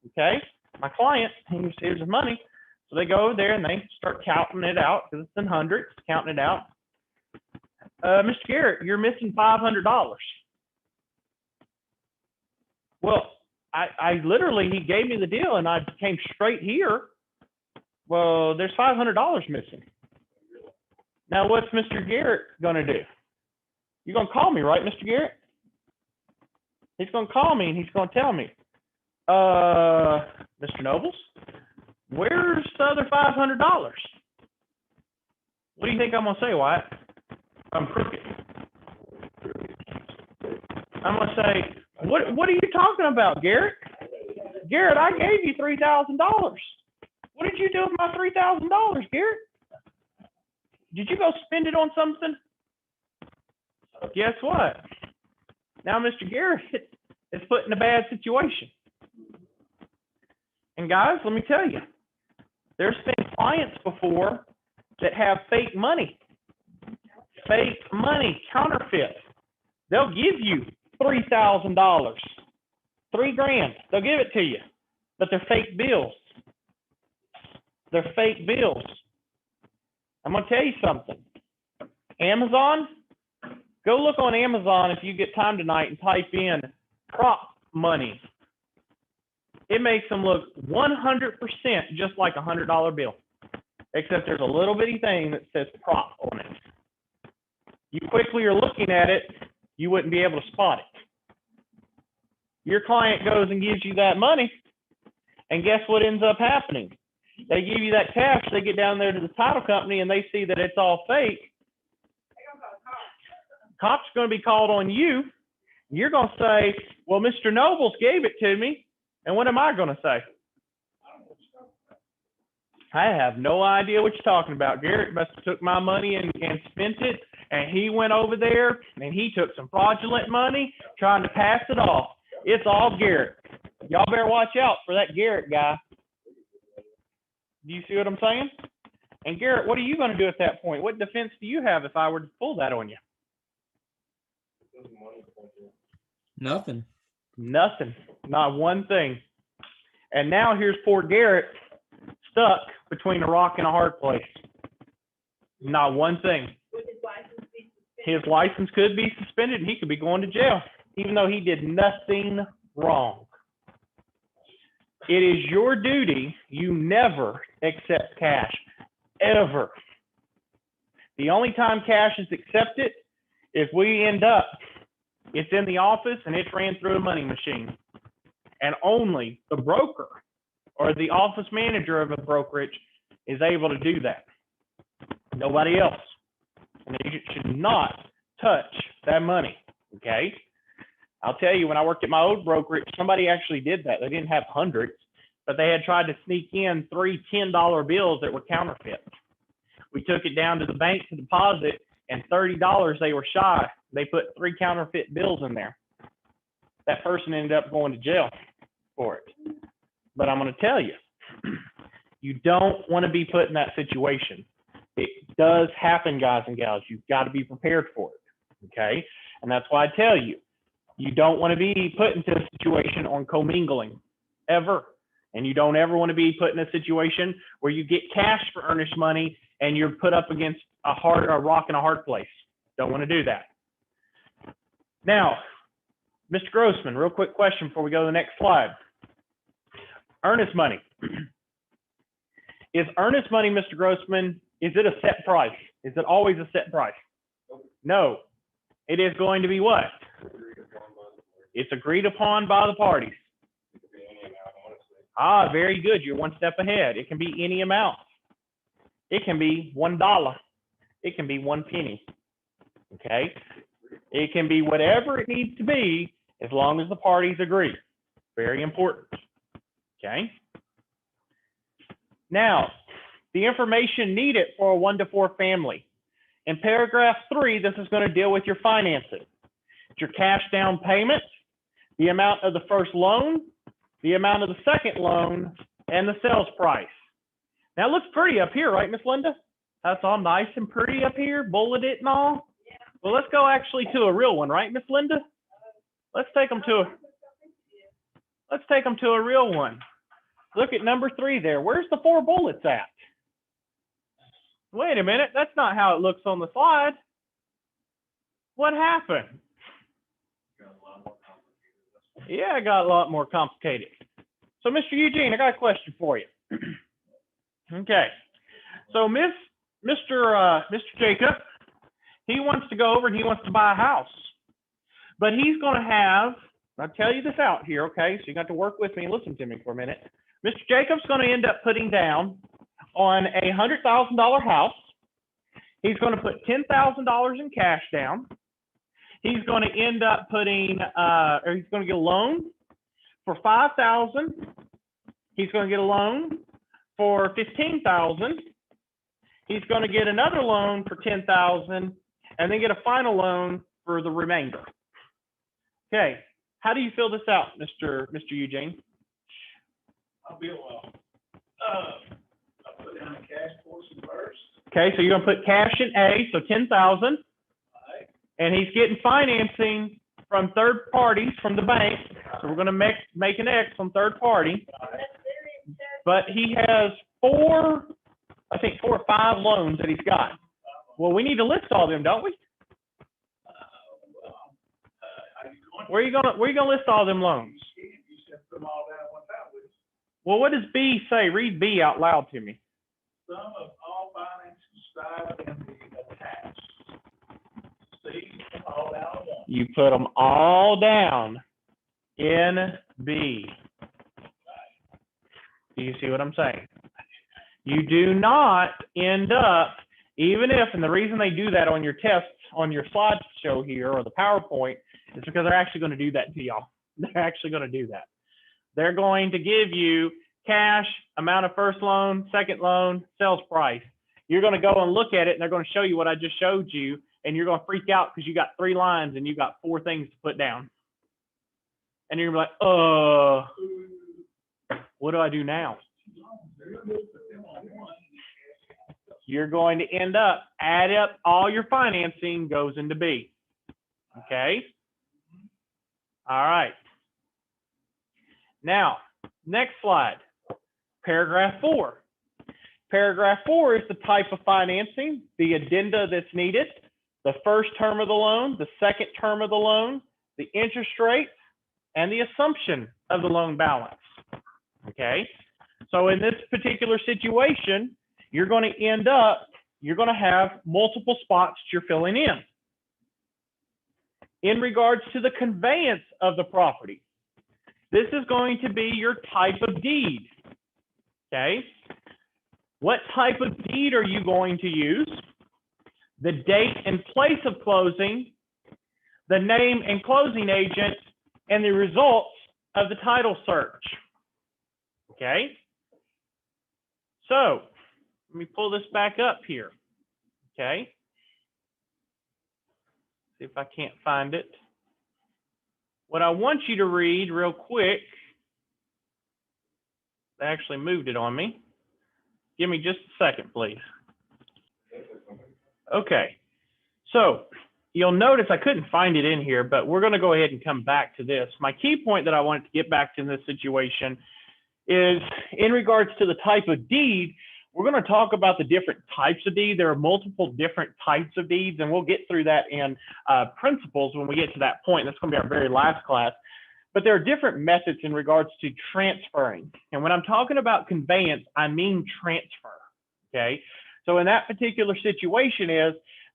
Okay, my client, here's his money. So they go over there and they start counting it out, because it's in hundreds, counting it out. Mr. Garrett, you're missing $500. Well, I literally, he gave me the deal and I came straight here. Well, there's $500 missing. Now, what's Mr. Garrett going to do? You're going to call me, right, Mr. Garrett? He's going to call me and he's going to tell me, Mr. Nobles, where's the other $500? What do you think I'm going to say, Wyatt? I'm crooked. I'm going to say, what are you talking about, Garrett? Garrett, I gave you $3,000. What did you do with my $3,000, Garrett? Did you go spend it on something? Guess what? Now Mr. Garrett is put in a bad situation. And guys, let me tell you, there's been clients before that have fake money, counterfeit. They'll give you $3,000, $3,000. They'll give it to you, but they're fake bills. They're fake bills. I'm going to tell you something. Amazon, go look on Amazon if you get time tonight and type in prop money. It makes them look 100% just like a $100 bill, except there's a little bitty thing that says prop on it. You quickly are looking at it, you wouldn't be able to spot it. Your client goes and gives you that money, and guess what ends up happening? They give you that cash, they get down there to the title company, and they see that it's all fake. Cops are going to be called on you. You're going to say, well, Mr. Nobles gave it to me. And what am I going to say? I have no idea what you're talking about. Garrett must have took my money and spent it. And he went over there and he took some fraudulent money trying to pass it off. It's all Garrett. Y'all better watch out for that Garrett guy. Do you see what I'm saying? And Garrett, what are you going to do at that point? What defense do you have if I were to pull that on you? Nothing. Nothing. Not one thing. And now here's poor Garrett stuck between a rock and a hard place. Not one thing. With his license his license could be suspended and he could be going to jail, even though he did nothing wrong. It is your duty. You never accept cash, ever. The only time cash is accepted if we end up, it's in the office and it's ran through a money machine. And only the broker or the office manager of a brokerage is able to do that. Nobody else. And you should not touch that money, okay? I'll tell you, when I worked at my old brokerage, somebody actually did that. They didn't have hundreds, but they had tried to sneak in 3 $10 bills that were counterfeit. We took it down to the bank to deposit, and $30 they were shy. They put 3 counterfeit bills in there. That person ended up going to jail for it. But I'm going to tell you, you don't want to be put in that situation. It does happen, guys and gals. You've got to be prepared for it, okay? And that's why I tell you, you don't want to be put into a situation on commingling, ever. And you don't ever want to be put in a situation where you get cash for earnest money and you're put up against a rock and a hard place. Don't want to do that. Now, Mr. Grossman, real quick question before we go to the next slide. Earnest money. Is earnest money, Mr. Grossman, is it a set price? Is it always a set price? No. It is going to be what? It's agreed upon by the parties. Ah, very good. You're one step ahead. It can be any amount. It can be $1. It can be 1 penny. Okay? It can be whatever it needs to be as long as the parties agree. Very important. Okay? Now, the information needed for a 1 to 4 family. In paragraph 3, this is going to deal with your financing. It's your cash down payment, the amount of the first loan, the amount of the second loan, and the sales price. Now, it looks pretty up here, right, Miss Linda? That's all nice and pretty up here, bulleted and all. Well, let's go actually to a real one, right, Miss Linda? Let's take them to a real one. Look at number 3 there. Where's the 4 bullets at? Wait a minute. That's not how it looks on the slide. What happened? Yeah, it got a lot more complicated. So, Mr. Eugene, I got a question for you. Okay. So, Mr. Jacob, he wants to go over and he wants to buy a house. But he's going to have, I'll tell you this out here, okay? So you got to work with me and listen to me for a minute. Mr. Jacob's going to end up putting down on a $100,000 house. He's going to put $10,000 in cash down. He's going to end up putting, or he's going to get a loan for $5,000. He's going to get a loan for $15,000. He's going to get another loan for $10,000, and then get a final loan for the remainder. Okay, how do you fill this out, Mr. Eugene? I'll put down the cash portion first. Okay, so you're going to put cash in A, so $10,000. And he's getting financing from third parties from the bank. So we're going to make an X on third party. But he has 4 or 5 loans that he's got. Well, we need to list all of them, don't we? Where are you gonna list all them loans? Well, what does B say? Read B out loud to me. Sum of all financial described in the attached. See, all down one. You put them all down in B. Do you see what I'm saying? You do not end up, even if, and the reason they do that on your tests, on your slideshow here, or the PowerPoint, is because they're actually going to do that to y'all. They're actually going to do that. They're going to give you cash, amount of first loan, second loan, sales price. You're going to go and look at it, and they're going to show you what I just showed you, and you're going to freak out because you got 3 lines and you got 4 things to put down. And you're going to be like, what do I do now? You're going to end up, add up all your financing goes into B. Okay? All right. Now, next slide, paragraph 4. Paragraph 4 is the type of financing, the addenda that's needed. the first term of the loan, the second term of the loan, the interest rate, and the assumption of the loan balance. Okay? So in this particular situation, you're going to have multiple spots that you're filling in. In regards to the conveyance of the property, this is going to be your type of deed. Okay? What type of deed are you going to use? The date and place of closing, the name and closing agent, and the results of the title search. Okay? So, let me pull this back up here. Okay? See if I can't find it. What I want you to read real quick, they actually moved it on me. Give me just a second, please. Okay, so you'll notice I couldn't find it in here, but we're going to go ahead and come back to this. My key point that I wanted to get back to in this situation is in regards to the type of deed. We're going to talk about the different types of deed. There are multiple different types of deeds, and we'll get through that in principles when we get to that point. That's going to be our very last class. But there are different methods in regards to transferring. And when I'm talking about conveyance, I mean transfer, okay? So in that particular situation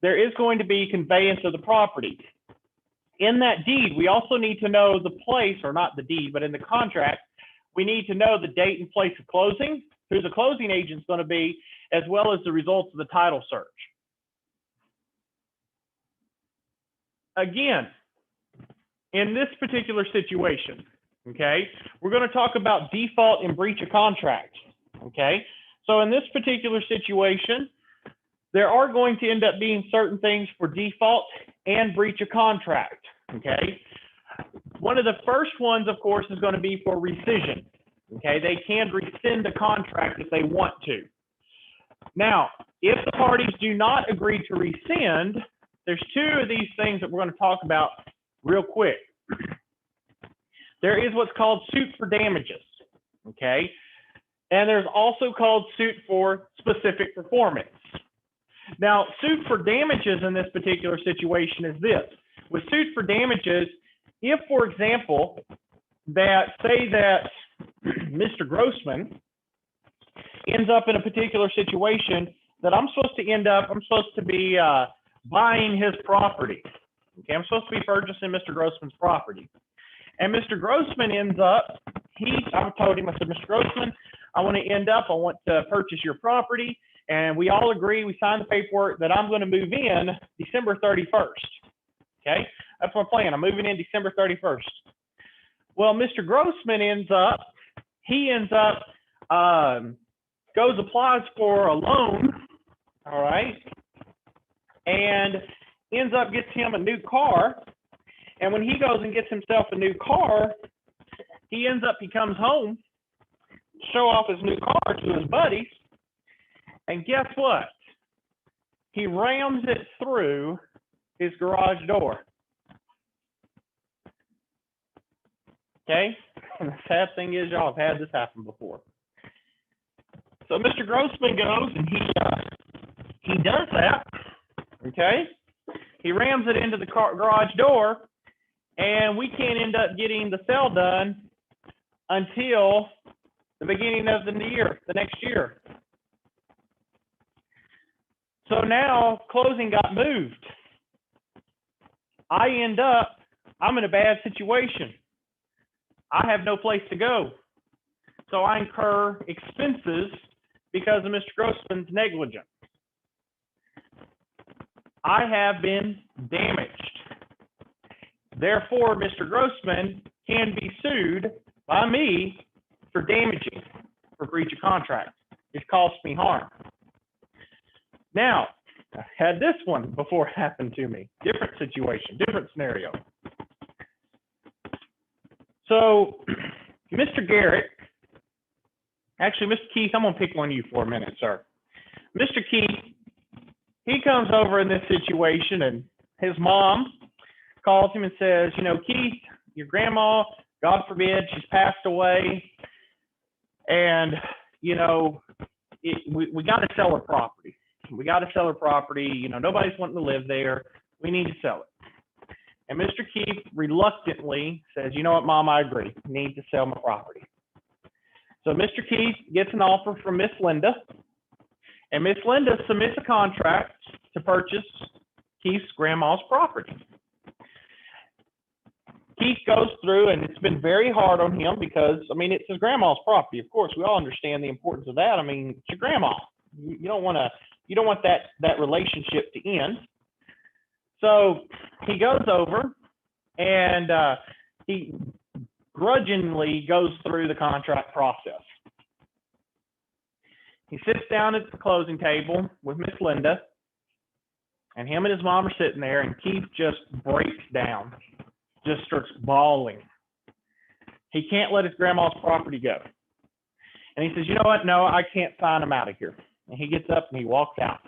there is going to be conveyance of the property. In that deed, we also need to know the place, or not the deed, but in the contract, we need to know the date and place of closing, who the closing agent is going to be, as well as the results of the title search. Again, in this particular situation, okay, we're going to talk about default and breach of contract, okay? So in this particular situation, there are going to end up being certain things for default and breach of contract, okay? One of the first ones, of course, is going to be for rescission, okay? They can rescind the contract if they want to. Now, if the parties do not agree to rescind, there's two of these things that we're going to talk about real quick. There is what's called suit for damages, okay? And there's also called suit for specific performance. Now, suit for damages in this particular situation is this. With suit for damages, if, for example, say that Mr. Grossman ends up in a particular situation that I'm supposed to be buying his property. Okay, I'm supposed to be purchasing Mr. Grossman's property. And Mr. Grossman ends up, I told him, I said, Mr. Grossman, I want to purchase your property. And we all agree, we signed the paperwork that I'm going to move in December 31st. Okay, that's my plan. I'm moving in December 31st. Well, Mr. Grossman applies for a loan, all right, and gets him a new car. And when he goes and gets himself a new car, he comes home, show off his new car to his buddies, and guess what? He rams it through his garage door. Okay? And the sad thing is, y'all have had this happen before. So Mr. Grossman goes and he does that. Okay? He rams it into the garage door, and we can't end up getting the sale done until the beginning of the next year. So now closing got moved. I'm in a bad situation. I have no place to go. So I incur expenses because of Mr. Grossman's negligence. I have been damaged. Therefore, Mr. Grossman can be sued by me for damaging, for breach of contract. It cost me harm. Now, I had this one before happen to me. Different situation, different scenario. So, Mr. Garrett, actually, Mr. Keith, I'm going to pick on you for a minute, sir. Mr. Keith, he comes over in this situation, and his mom calls him and says, you know, Keith, your grandma, God forbid, she's passed away, and, you know, we got to sell her property, we got to sell our property. You know, nobody's wanting to live there. We need to sell it. And Mr. Keith reluctantly says, you know what, Mom, I agree. I need to sell my property. So Mr. Keith gets an offer from Miss Linda, and Miss Linda submits a contract to purchase Keith's grandma's property. Keith goes through, and it's been very hard on him because, I mean, it's his grandma's property. Of course, we all understand the importance of that. I mean, it's your grandma. You don't want that relationship to end. So he goes over and he grudgingly goes through the contract process. He sits down at the closing table with Miss Linda, and him and his mom are sitting there, and Keith just breaks down, just starts bawling. He can't let his grandma's property go. And he says, you know what? No, I can't sign him out of here. And he gets up and he walks out.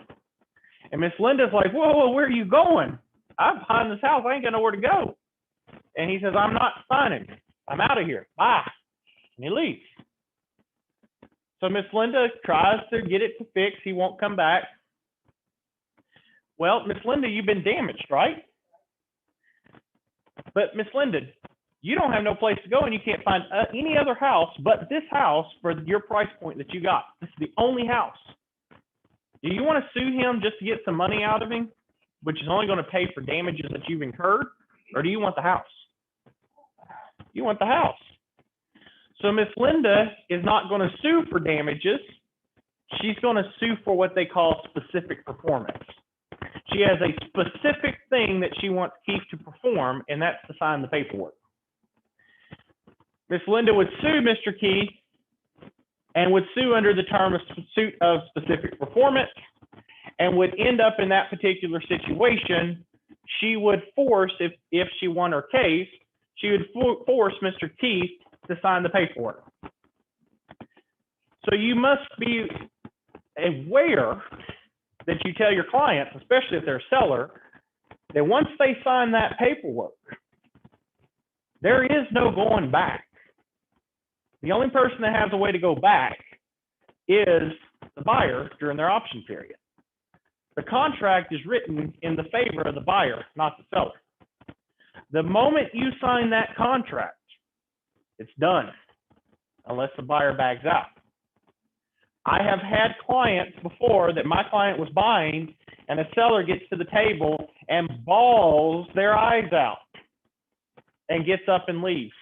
And Miss Linda's like, whoa, where are you going? I'm behind this house. I ain't got nowhere to go. And he says, I'm not signing. I'm out of here. Bye. And he leaves. So Miss Linda tries to get it to fix. He won't come back. Well, Miss Linda, you've been damaged, right? But Miss Linda, you don't have no place to go, and you can't find any other house but this house for your price point that you got. This is the only house. Do you want to sue him just to get some money out of him, which is only going to pay for damages that you've incurred, or do you want the house? You want the house. So Miss Linda is not going to sue for damages. She's going to sue for what they call specific performance. She has a specific thing that she wants Keith to perform, and that's to sign the paperwork. Miss Linda would sue Mr. Keith and would sue under the term of suit of specific performance, and would end up in that particular situation. She would force, if she won her case, she would force Mr. Keith to sign the paperwork. So you must be aware that you tell your clients, especially if they're a seller, that once they sign that paperwork, there is no going back. The only person that has a way to go back is the buyer during their option period. The contract is written in the favor of the buyer, not the seller. The moment you sign that contract, it's done, unless the buyer bags out. I have had clients before that my client was buying, and a seller gets to the table and bawls their eyes out and gets up and leaves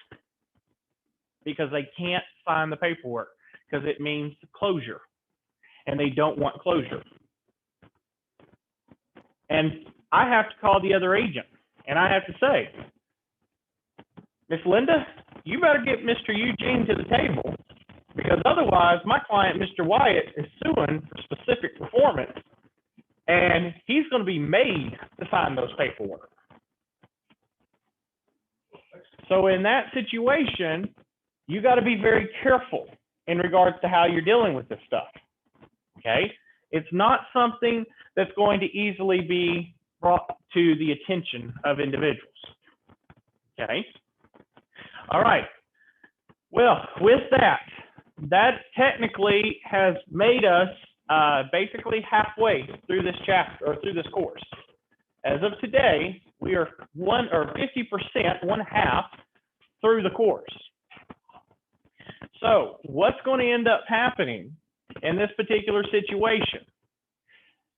because they can't sign the paperwork because it means closure, and they don't want closure. And I have to call the other agent, and I have to say, Miss Linda, you better get Mr. Eugene to the table, because otherwise my client, Mr. Wyatt, is suing for specific performance, and he's going to be made to sign those paperwork. So in that situation, you got to be very careful in regards to how you're dealing with this stuff, okay? It's not something that's going to easily be brought to the attention of individuals, okay? All right. Well, with that, that technically has made us basically halfway through this chapter or through this course. As of today, we are 50%, one half through the course. So what's going to end up happening in this particular situation?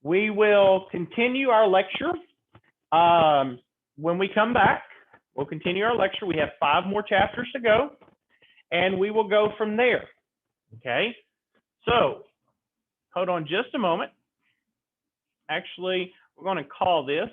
We will continue our lecture. When we come back, we'll continue our lecture. We have 5 more chapters to go, and we will go from there. Okay, so hold on just a moment. Actually, we're going to call this